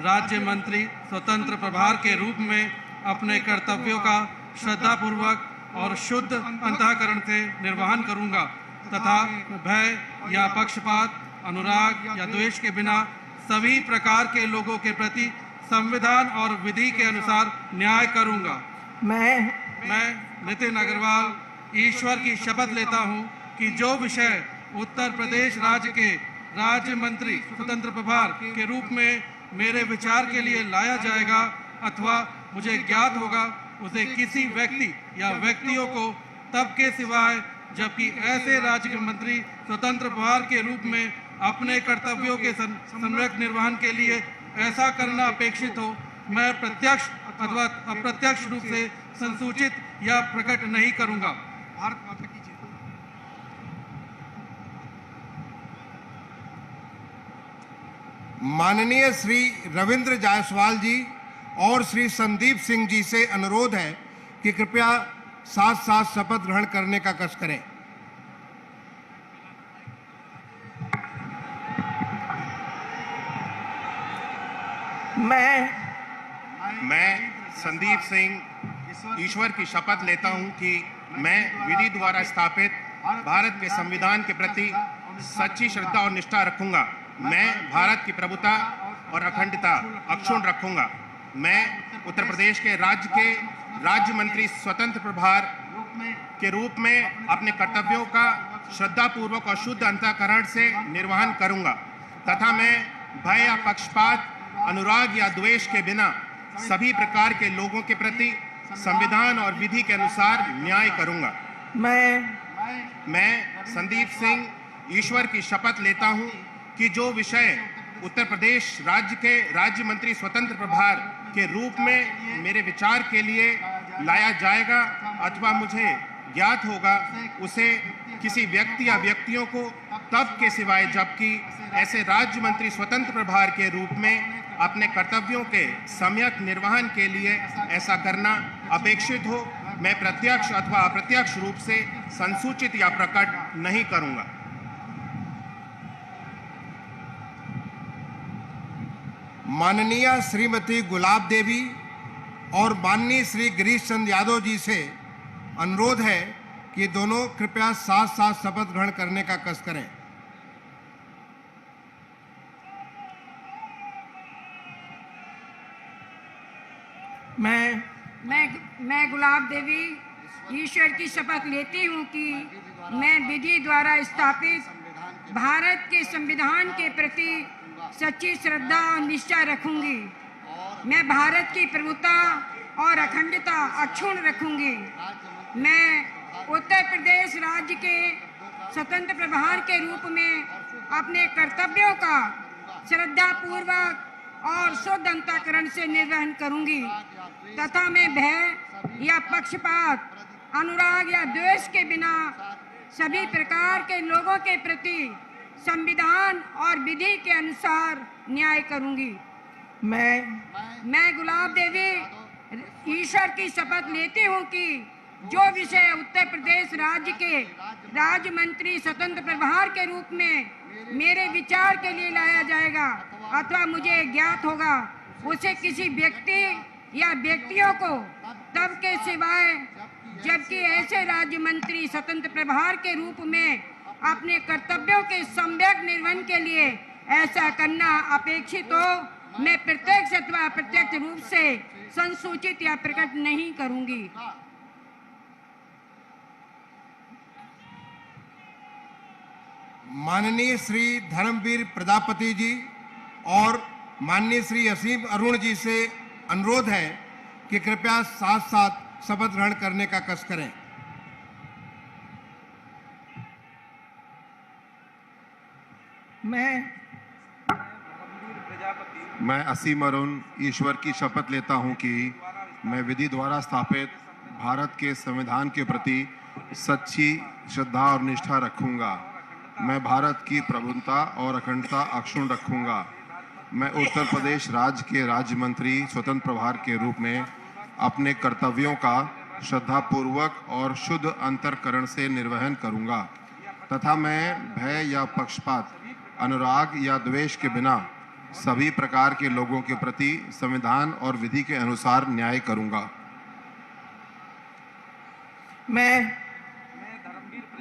[SPEAKER 17] राज्य मंत्री स्वतंत्र प्रभार के रूप में अपने कर्तव्यों का श्रद्धापूर्वक और शुद्ध अंतःकरण से निर्वहन करूंगा तथा भय या पक्षपात, अनुराग या द्वेष के बिना सभी प्रकार के लोगों के प्रति संविधान और विधि के अनुसार न्याय करूंगा। मैं नितिन अग्रवाल ईश्वर की शपथ लेता हूं कि जो विषय उत्तर प्रदेश राज्य के राज्य मंत्री स्वतंत्र प्रभार के रूप में मेरे विचार के लिए लाया जाएगा अथवा मुझे ज्ञात होगा, उसे किसी व्यक्ति या व्यक्तियों को तब के सिवाय जबकि ऐसे राज्य के मंत्री स्वतंत्र प्रभार के रूप में अपने कर्तव्यों के सम्यक निर्वहन के लिए ऐसा करना अपेक्षित हो, मैं प्रत्यक्ष अथवा अप्रत्यक्ष रूप से संसूचित या प्रकट नहीं करूंगा। भारत माता की जय।
[SPEAKER 1] माननीय श्री रविंद्र जायसवाल जी और श्री संदीप सिंह जी से अनुरोध है कि कृपया साथ साथ शपथ ग्रहण करने का कष्ट करें।
[SPEAKER 18] मैं संदीप सिंह ईश्वर की शपथ लेता हूं कि मैं विधि द्वारा स्थापित भारत के संविधान के प्रति सच्ची श्रद्धा और निष्ठा रखूंगा। मैं भारत की प्रभुता और अखंडता अक्षुण्ण रखूंगा। मैं उत्तर प्रदेश के राज्य मंत्री स्वतंत्र प्रभार के रूप में अपने कर्तव्यों का श्रद्धापूर्वक और शुद्ध अंतःकरण से निर्वहन करूंगा तथा मैं भय या पक्षपात, अनुराग या द्वेष के बिना सभी प्रकार के लोगों के प्रति संविधान और विधि के अनुसार न्याय करूंगा। मैं संदीप सिंह ईश्वर की शपथ लेता हूं कि जो विषय उत्तर प्रदेश राज्य के राज्य मंत्री स्वतंत्र प्रभार के रूप में मेरे विचार के लिए लाया जाएगा अथवा मुझे ज्ञात होगा, उसे किसी व्यक्ति या व्यक्तियों को तब के सिवाय जबकि ऐसे राज्य मंत्री स्वतंत्र प्रभार के रूप में अपने कर्तव्यों के सम्यक निर्वहन के लिए ऐसा करना अपेक्षित हो, मैं प्रत्यक्ष अथवा अप्रत्यक्ष रूप से संसूचित या प्रकट नहीं करूंगा।
[SPEAKER 1] माननीय श्रीमती गुलाब देवी और माननीय श्री गिरीश चंद्र यादव जी से अनुरोध है कि दोनों कृपया साथ साथ शपथ ग्रहण करने का कष्ट करें।
[SPEAKER 19] मैं गुलाब देवी ईश्वर की शपथ लेती हूँ कि मैं विधि द्वारा स्थापित भारत के संविधान के प्रति सच्ची श्रद्धा और निष्ठा रखूंगी। मैं भारत की प्रभुता और अखंडता अक्षुण्ण रखूंगी। मैं उत्तर प्रदेश राज्य के स्वतंत्र प्रभार के रूप में अपने कर्तव्यों का श्रद्धापूर्वक और शुद्ध अंतःकरण से निर्वहन करूंगी तथा मैं भय या पक्षपात, अनुराग या द्वेष के बिना सभी प्रकार के लोगों के प्रति संविधान और विधि के अनुसार न्याय करूंगी। मैं गुलाब देवी ईश्वर की शपथ लेती हूं कि जो विषय उत्तर प्रदेश राज्य के राज्य मंत्री स्वतंत्र प्रभार के रूप में मेरे विचार के लिए लाया जाएगा अथवा मुझे ज्ञात होगा, उसे किसी व्यक्ति या व्यक्तियों को तब के सिवाय जबकि ऐसे राज्य मंत्री स्वतंत्र प्रभार के रूप में अपने कर्तव्यों के सम्यक निर्वहन के लिए ऐसा करना अपेक्षित हो, मैं प्रत्यक्ष अथवा अप्रत्यक्ष रूप से संसूचित या प्रकट नहीं करूंगी।
[SPEAKER 1] माननीय श्री धर्मवीर प्रजापति जी और माननीय श्री असीम अरुण जी से अनुरोध है कि कृपया साथ साथ शपथ ग्रहण करने का कष्ट करें।
[SPEAKER 20] मैं असीम अरुण ईश्वर की शपथ लेता हूं कि मैं विधि द्वारा स्थापित भारत के संविधान के प्रति सच्ची श्रद्धा और निष्ठा रखूंगा। मैं भारत की प्रभुता और अखंडता अक्षुण्ण रखूंगा। मैं उत्तर प्रदेश राज्य के राज्य मंत्री स्वतंत्र प्रभार के रूप में अपने कर्तव्यों का श्रद्धापूर्वक और शुद्ध अंतःकरण से निर्वहन करूंगा तथा मैं भय या पक्षपात, अनुराग या द्वेष के बिना सभी प्रकार के लोगों के प्रति संविधान और विधि के अनुसार न्याय करूंगा।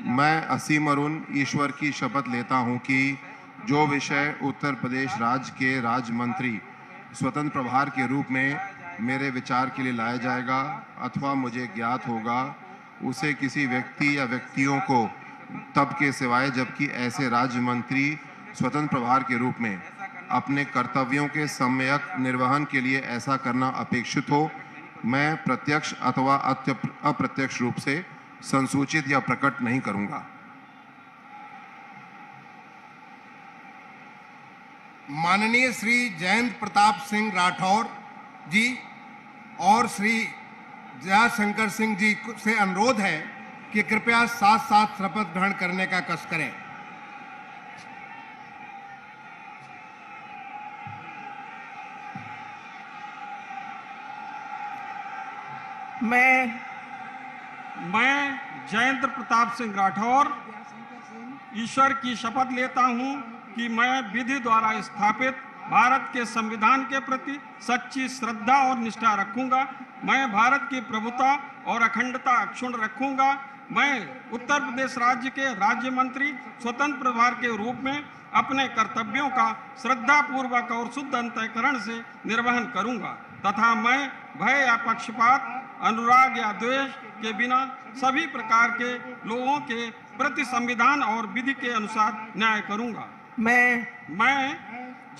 [SPEAKER 20] मैं असीम अरुण ईश्वर की शपथ लेता हूं कि जो विषय उत्तर प्रदेश राज्य के राज्य मंत्री स्वतंत्र प्रभार के रूप में मेरे विचार के लिए लाया जाएगा अथवा मुझे ज्ञात होगा, उसे किसी व्यक्ति या व्यक्तियों को तब के सिवाय जबकि ऐसे राज्य मंत्री स्वतंत्र प्रभार के रूप में अपने कर्तव्यों के सम्यक निर्वहन के लिए ऐसा करना अपेक्षित हो, मैं प्रत्यक्ष अथवा अप्रत्यक्ष रूप से संसूचित या प्रकट नहीं करूंगा।
[SPEAKER 1] माननीय श्री जयंत प्रताप सिंह राठौर जी और श्री जयाशंकर सिंह जी से अनुरोध है कि कृपया साथ साथ शपथ ग्रहण करने का कष्ट करें।
[SPEAKER 12] मैं जयंत प्रताप सिंह राठौर ईश्वर की शपथ लेता हूं कि मैं विधि द्वारा स्थापित भारत के संविधान के प्रति सच्ची श्रद्धा और निष्ठा रखूंगा। मैं भारत की प्रभुता और अखंडता अक्षुण्ण रखूंगा। मैं उत्तर प्रदेश राज्य के राज्य मंत्री स्वतंत्र प्रभार के रूप में अपने कर्तव्यों का श्रद्धा पूर्वक और शुद्ध अंतःकरण से निर्वहन करूंगा तथा मैं भय या पक्षपात, अनुराग या द्वेष के बिना सभी प्रकार के लोगों के प्रति संविधान और विधि के अनुसार न्याय करूंगा। मैं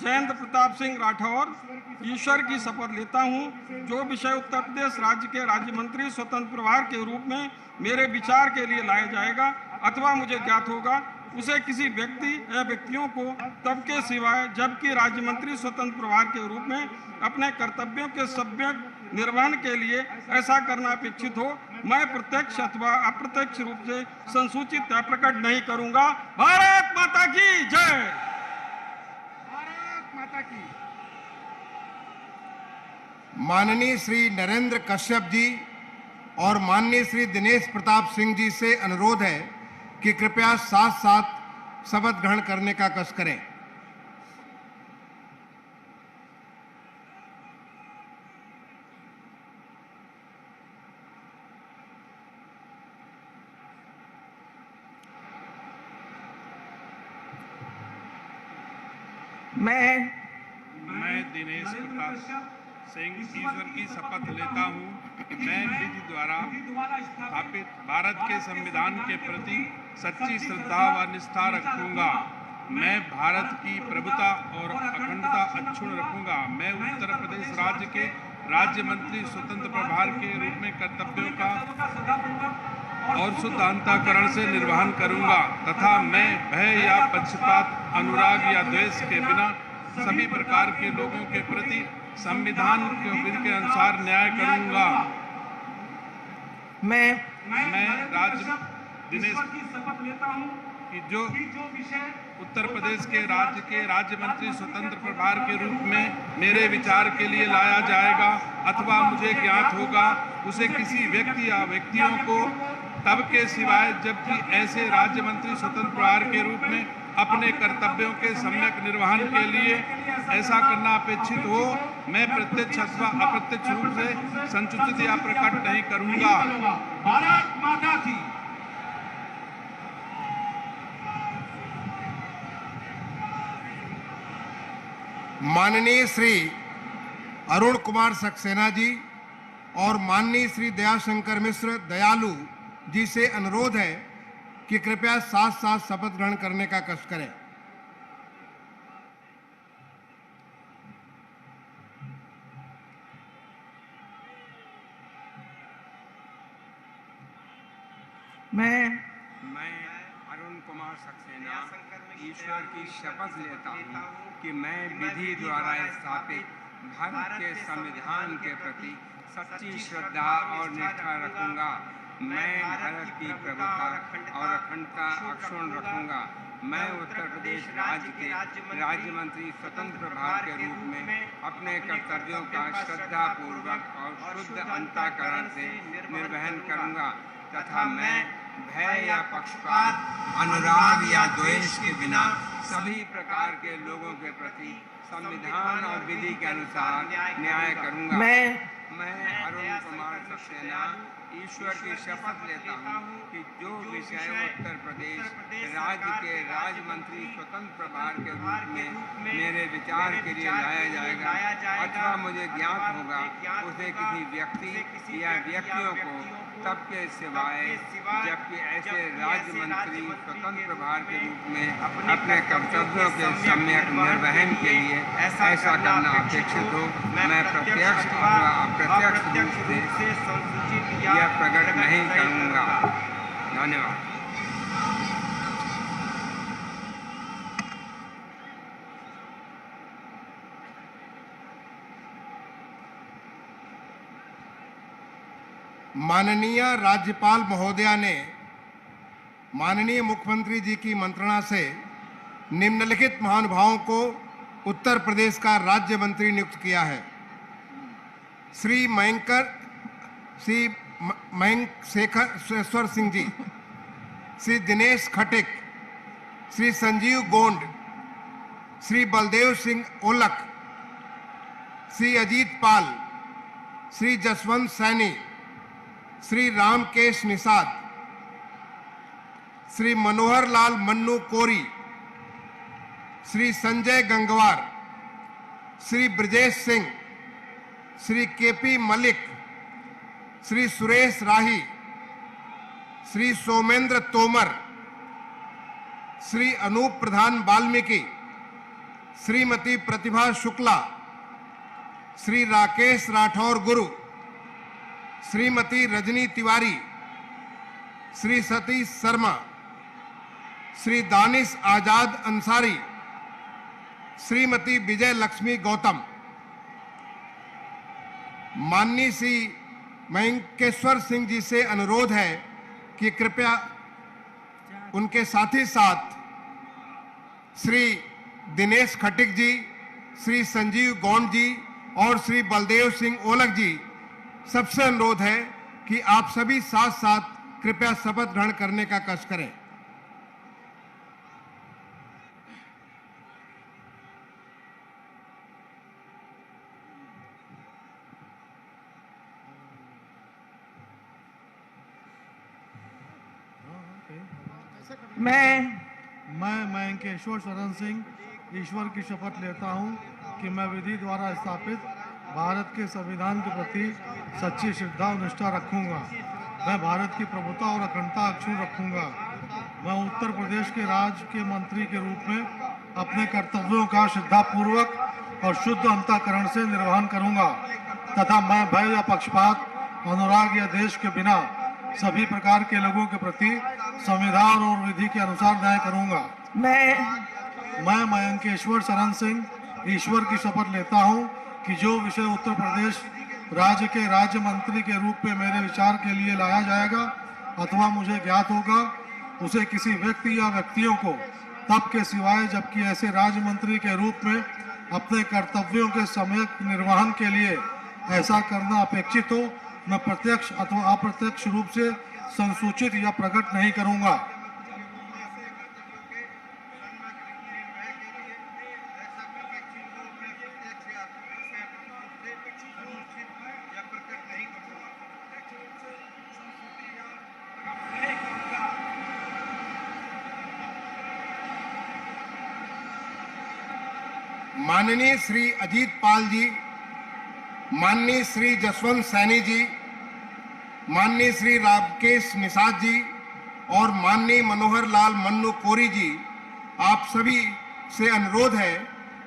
[SPEAKER 12] जयंत प्रताप सिंह राठौर ईश्वर की शपथ लेता हूं, जो विषय उत्तर प्रदेश राज्य के राज्य मंत्री स्वतंत्र प्रभार के रूप में मेरे विचार के लिए लाया जाएगा अथवा मुझे ज्ञात होगा, उसे किसी व्यक्ति या व्यक्तियों को तब के सिवाय जबकि राज्य मंत्री स्वतंत्र प्रभार के रूप में अपने कर्तव्यों के सम्यक निर्वहन के लिए ऐसा करना अपेक्षित हो, मैं प्रत्यक्ष अथवा अप्रत्यक्ष रूप से संसूचित या प्रकट नहीं करूंगा। भारत माता की जय। भारत माता की।
[SPEAKER 1] माननीय श्री नरेंद्र कश्यप जी और माननीय श्री दिनेश प्रताप सिंह जी से अनुरोध है कि कृपया साथ साथ शपथ ग्रहण करने का कष्ट करें।
[SPEAKER 2] मैं दिनेश प्रताप सिंह ईश्वर की शपथ लेता हूँ। मैं विधि द्वारा स्थापित भारत के संविधान के प्रति सच्ची श्रद्धा व निष्ठा रखूंगा। मैं भारत की प्रभुता और अखंडता अक्षुण्ण रखूंगा। मैं उत्तर प्रदेश राज्य के राज्य मंत्री स्वतंत्र प्रभार के रूप में कर्तव्यों का और शुद्ध अंतःकरण से निर्वहन करूंगा तथा मैं भय या पक्षपात, अनुराग या द्वेष के बिना सभी प्रकार के लोगों के प्रति संविधान के विधि के अनुसार न्याय करूंगा। मैं दिनेश की शपथ लेता हूं कि जो उत्तर प्रदेश के राज्य मंत्री स्वतंत्र प्रभार के रूप में मेरे विचार के लिए लाया जाएगा अथवा मुझे ज्ञात होगा, उसे किसी व्यक्ति या व्यक्तियों को तब के सिवाय जबकि ऐसे राज्य मंत्री स्वतंत्र प्रभार के रूप में अपने कर्तव्यों के सम्यक निर्वहन के लिए ऐसा करना अपेक्षित हो, मैं प्रत्यक्ष अथवा अप्रत्यक्ष रूप से संसूचित या प्रकट नहीं करूंगा। भारत माता की।
[SPEAKER 1] माननीय श्री अरुण कुमार सक्सेना जी और माननीय श्री दयाशंकर मिश्र दयालु जी से अनुरोध है कि कृपया साथ साथ शपथ ग्रहण करने का कष्ट करें।
[SPEAKER 21] मैं अरुण कुमार सक्सेना ईश्वर की शपथ लेता हूँ कि मैं विधि द्वारा स्थापित भारत के संविधान के प्रति सच्ची श्रद्धा और निष्ठा रखूंगा। मैं भारत की प्रभुता और अखंडता अक्षुण्ण रखूंगा। मैं उत्तर प्रदेश राज्य के राज्य मंत्री स्वतंत्र प्रभार के रूप में अपने कर्तव्यों का श्रद्धा पूर्वक और शुद्ध अंतःकरण से निर्वहन करूंगा तथा मैं भय या पक्षपात, अनुराग या द्वेष के बिना सभी प्रकार के लोगों के प्रति संविधान और विधि के अनुसार न्याय करूंगा। मैं अरुण कुमार सक्सेना ईश्वर की शपथ लेता हूँ कि जो विषय उत्तर प्रदेश राज्य के राज्य मंत्री स्वतंत्र प्रभार के रूप में मेरे विचार के लिए लाया जाएगा अथवा मुझे ज्ञात होगा, उसे किसी व्यक्ति या व्यक्तियों को तब के सिवाय जबकि ऐसे राज्य मंत्री स्वतंत्र प्रभार के रूप में अपने कर्तव्यों के सम्यक निर्वहन के लिए ऐसा करना अपेक्षित हो, मैं प्रत्यक्ष अथवा अप्रत्यक्ष रूप से यह प्रकट नहीं करूंगा। धन्यवाद।
[SPEAKER 1] माननीय राज्यपाल महोदया ने माननीय मुख्यमंत्री जी की मंत्रणा से निम्नलिखित महानुभावों को उत्तर प्रदेश का राज्य मंत्री नियुक्त किया है। श्री मयंक शेखर सिंह जी, श्री दिनेश खटिक, श्री संजीव गोंड, श्री बलदेव सिंह ओलख, श्री अजीत पाल, श्री जसवंत सैनी, श्री रामकेश निषाद, श्री मनोहर लाल मन्नू कोरी, श्री संजय गंगवार, श्री ब्रजेश सिंह, श्री केपी मलिक, श्री सुरेश राही, श्री सोमेंद्र तोमर, श्री अनूप प्रधान वाल्मीकि, श्रीमती प्रतिभा शुक्ला, श्री राकेश राठौर गुरु, श्रीमती रजनी तिवारी, श्री सतीश शर्मा, श्री दानिश आजाद अंसारी, श्रीमती विजय लक्ष्मी गौतम। माननीय श्री मयंकेश्वर सिंह जी से अनुरोध है कि कृपया उनके साथ ही साथ श्री दिनेश खटिक जी, श्री संजीव गौंड जी और श्री बलदेव सिंह ओलख जी, सबसे अनुरोध है कि आप सभी साथ साथ कृपया शपथ ग्रहण करने का कष्ट करें।
[SPEAKER 9] मैं मयंकेश्वर शरण सिंह ईश्वर की शपथ लेता हूं कि मैं विधि द्वारा स्थापित भारत के संविधान के प्रति सच्ची श्रद्धा और निष्ठा रखूंगा। मैं भारत की प्रभुता और अखंडता अक्षुण्ण रखूंगा। मैं उत्तर प्रदेश के राज्य के मंत्री के रूप में अपने कर्तव्यों का श्रद्धापूर्वक और शुद्ध अंतःकरण से निर्वहन करूंगा तथा मैं भय या पक्षपात, अनुराग या देश के बिना सभी प्रकार के लोगों के प्रति संविधान और विधि के अनुसार न्याय करूंगा। मैं मयंकेश्वर शरण सिंह ईश्वर की शपथ लेता हूं कि जो विषय उत्तर प्रदेश राज्य के राज्य मंत्री के रूप में मेरे विचार के लिए लाया जाएगा अथवा मुझे ज्ञात होगा, उसे किसी व्यक्ति या व्यक्तियों को तब के सिवाय जबकि ऐसे राज्य मंत्री के रूप में अपने कर्तव्यों के सम्यक निर्वहन के लिए ऐसा करना अपेक्षित हो, मैं प्रत्यक्ष अथवा अप्रत्यक्ष रूप से संसूचित या प्रकट नहीं करूंगा।
[SPEAKER 1] माननीय श्री अजीत पाल जी, माननीय श्री जसवंत सैनी जी, माननीय श्री रामकेश निषाद जी और माननीय मनोहर लाल मन्नू कोरी जी, आप सभी से अनुरोध है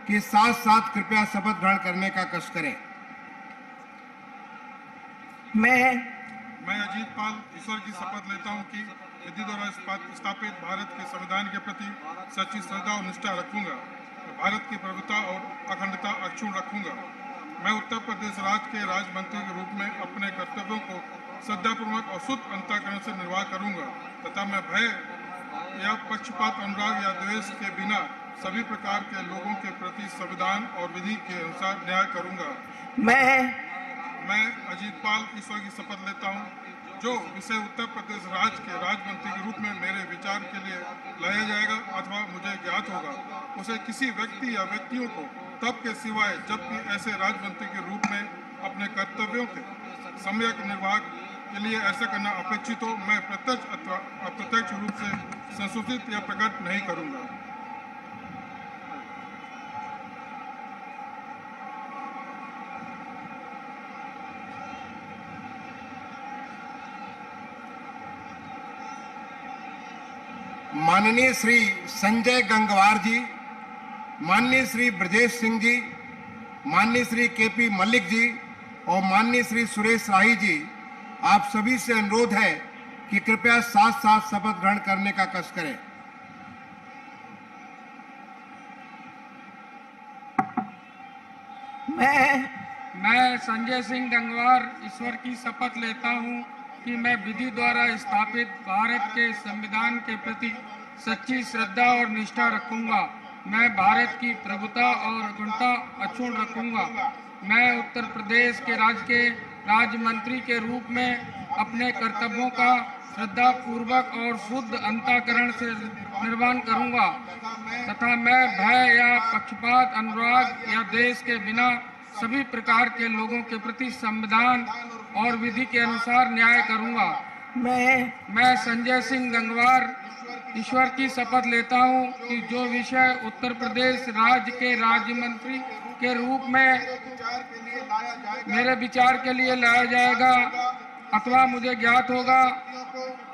[SPEAKER 1] कि साथ साथ कृपया शपथ ग्रहण करने का कष्ट करें।
[SPEAKER 16] मैं अजीत पाल ईश्वर की शपथ लेता हूं कि विधि द्वारा स्थापित भारत के संविधान के प्रति सच्ची श्रद्धा और निष्ठा रखूंगा। भारत की प्रभुता और अखंडता अक्षुण्ण रखूंगा। मैं उत्तर प्रदेश राज्य के राज्य मंत्री के रूप में अपने कर्तव्यों को श्रद्धापूर्वक और शुद्ध अंतःकरण से निर्वाह करूंगा तथा मैं भय या पक्षपात, अनुराग या द्वेष के बिना सभी प्रकार के लोगों के प्रति संविधान और विधि के अनुसार न्याय करूंगा। मैं अजीत पाल ईश्वर की शपथ लेता हूं, जो विषय उत्तर प्रदेश राज्य के राज्य मंत्री के रूप में मेरे विचार के लिए लाया जाएगा अथवा मुझे ज्ञात होगा, उसे किसी व्यक्ति या व्यक्तियों को तब के सिवाय जबकि ऐसे राज्य मंत्री के रूप में अपने कर्तव्यों के सम्यक निर्वाह के लिए ऐसा करना अपेक्षित हो, मैं प्रत्यक्ष अथवा अप्रत्यक्ष रूप से संसूचित या प्रकट नहीं करूंगा।
[SPEAKER 1] माननीय श्री संजय गंगवार जी, माननीय श्री ब्रजेश सिंह जी, माननीय श्री केपी मलिक जी और माननीय श्री सुरेश राही जी, आप सभी से अनुरोध है कि कृपया साथ साथ शपथ ग्रहण करने का कष्ट करें।
[SPEAKER 4] मैं संजय सिंह गंगवार ईश्वर की शपथ लेता हूं कि मैं विधि द्वारा स्थापित भारत के संविधान के प्रति सच्ची श्रद्धा और निष्ठा रखूंगा। मैं भारत की प्रभुता और अखंडता अक्षुण्ण रखूंगा। मैं उत्तर प्रदेश के राज्य मंत्री के रूप में अपने कर्तव्यों का श्रद्धा पूर्वक और शुद्ध अंतःकरण से निर्वहन करूंगा तथा मैं भय या पक्षपात, अनुराग या द्वेष के बिना सभी प्रकार के लोगों के प्रति संविधान और विधि के अनुसार न्याय करूंगा। मैं संजय सिंह गंगवार ईश्वर की शपथ लेता हूं कि जो विषय उत्तर प्रदेश राज्य के राज्य मंत्री के रूप में मेरे विचार के लिए लाया जाएगा अथवा मुझे ज्ञात होगा,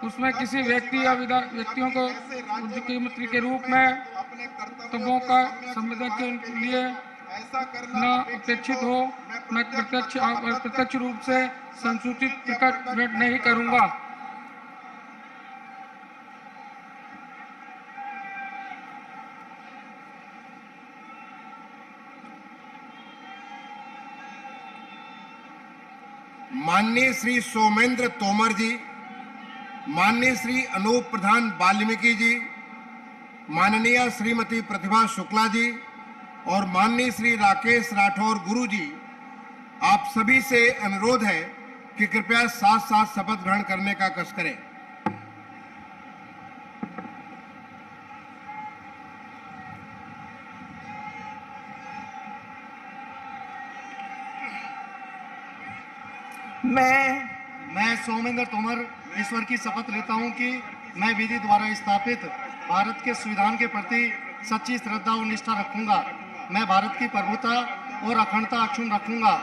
[SPEAKER 4] उसमें किसी व्यक्ति या व्यक्तियों को मुख्यमंत्री के रूप में कर्तव्यों का संविधान के लिए न अपेक्षित हो, मैं प्रत्यक्ष रूप से संसूचित प्रकट नहीं करूंगा।
[SPEAKER 1] माननीय श्री सोमेंद्र तोमर जी, माननीय श्री अनूप प्रधान वाल्मीकि जी, माननीय श्रीमती प्रतिभा शुक्ला जी और माननीय श्री राकेश राठौर गुरु जी, आप सभी से अनुरोध है कि कृपया साथ साथ शपथ ग्रहण करने का कष्ट करें।
[SPEAKER 22] मैं सोमेंद्र तोमर ईश्वर की शपथ लेता हूं कि मैं विधि द्वारा स्थापित भारत के संविधान के प्रति सच्ची श्रद्धा और निष्ठा रखूंगा। मैं भारत की प्रभुता और अखंडता अक्षुण्ण रखूंगा।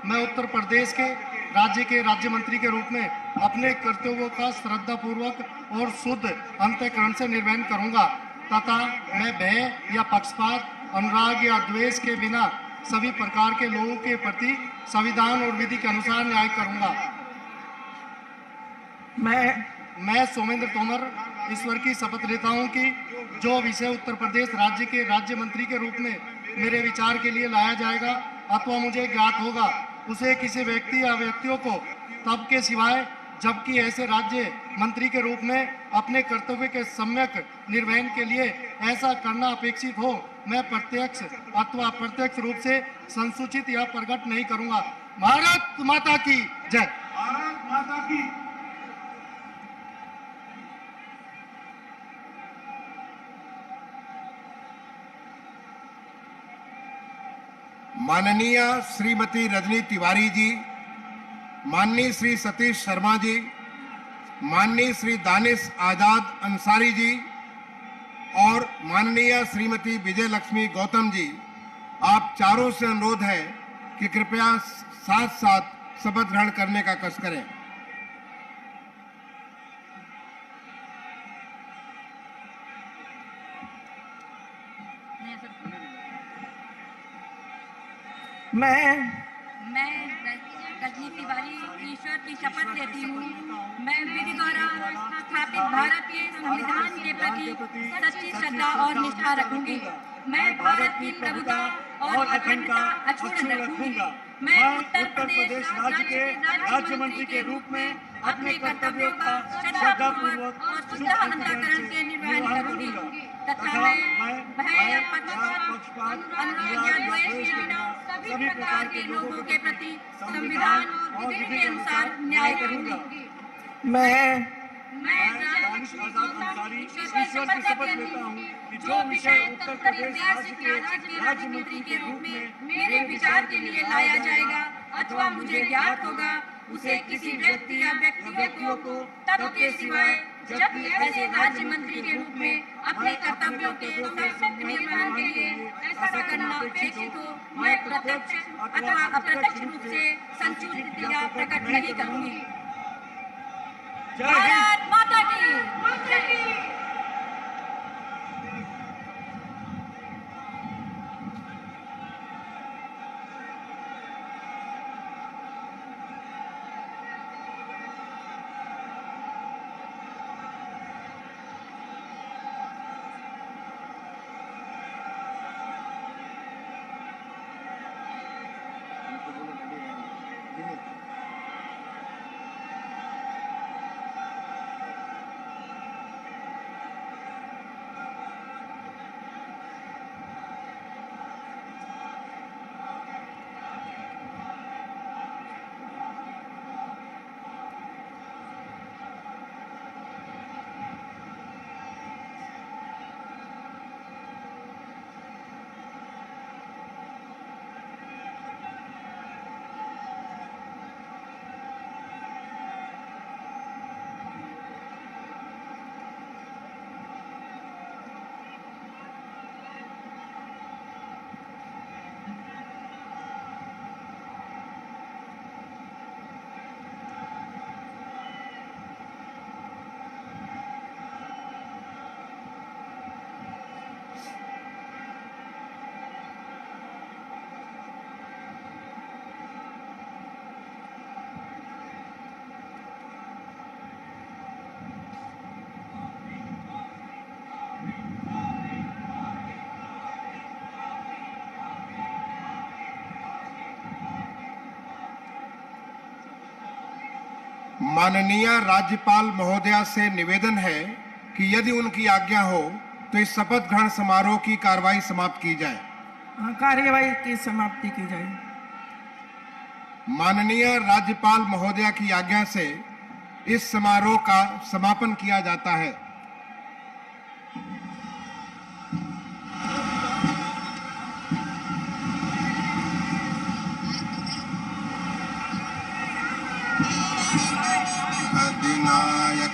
[SPEAKER 22] मैं उत्तर प्रदेश के राज्य मंत्री के रूप में अपने कर्तव्यों का श्रद्धा पूर्वक और शुद्ध अंतःकरण से निर्वहन करूंगा तथा मैं भय या पक्षपात, अनुराग या द्वेष के बिना सभी प्रकार के लोगों के प्रति संविधान और विधि के अनुसार न्याय करूंगा। मैं सोमेंद्र तोमर ईश्वर की शपथ लेता हूं कि जो विषय उत्तर प्रदेश राज्य के राज्य मंत्री के रूप में मेरे विचार के लिए लाया जाएगा अथवा मुझे ज्ञात होगा, उसे किसी व्यक्ति या व्यक्तियों को तब के सिवाय जबकि ऐसे राज्य मंत्री के रूप में अपने कर्तव्य के सम्यक निर्वहन के लिए ऐसा करना अपेक्षित हो, मैं प्रत्यक्ष अथवा अप्रत्यक्ष रूप से संसूचित या प्रकट नहीं करूंगा। भारत माता की जय। भारत माता की।
[SPEAKER 1] माननीय श्रीमती रजनी तिवारी जी, माननीय श्री सतीश शर्मा जी, माननीय श्री दानिश आजाद अंसारी जी और माननीय श्रीमती विजय लक्ष्मी गौतम जी, आप चारों से अनुरोध है कि कृपया साथ साथ शपथ ग्रहण करने का कष्ट करें।
[SPEAKER 19] मैं रजनी तिवारी ईश्वर की शपथ लेती हूँ। मैं विधि द्वारा स्थापित भारत के संविधान के प्रति सच्ची श्रद्धा और निष्ठा रखूंगी। मैं भारत की प्रभुता और अखंडता अक्षुण्ण रखूंगा। मैं उत्तर प्रदेश राज्य के राज्य मंत्री के रूप में अपने कर्तव्यों का श्रद्धापूर्वक और शुद्ध अंतःकरण से निर्वहन करूंगी तथा मैं भय, पक्षपात, अनुराग या द्वेष के बिना सभी प्रकार के लोगों के प्रति संविधान और विधि के अनुसार न्याय करूंगी। मैं ईश्वर की शपथ लेता हूँ कि जो विषय उत्तर प्रदेश के राज्य मंत्री के रूप में मेरे विचार के लिए लाया जाएगा अथवा मुझे ज्ञात होगा, उसे किसी व्यक्ति या व्यक्तियों को तब के सिवाय जबकि ऐसे राज्य मंत्री के रूप में अपने कर्तव्यों के सम्यक निर्वहन के लिए ऐसा करना अपेक्षित हो, मैं प्रत्यक्ष अथवा अप्रत्यक्ष रूप से संसूचित या प्रकट नहीं करूंगी। भारत माता की।
[SPEAKER 1] माननीय राज्यपाल महोदया से निवेदन है कि यदि उनकी आज्ञा हो तो इस शपथ ग्रहण समारोह की कार्रवाई समाप्त की जाए।
[SPEAKER 3] कार्यवाही की समाप्ति की जाए।
[SPEAKER 1] माननीय राज्यपाल महोदया की आज्ञा से इस समारोह का समापन किया जाता है। अधिनायक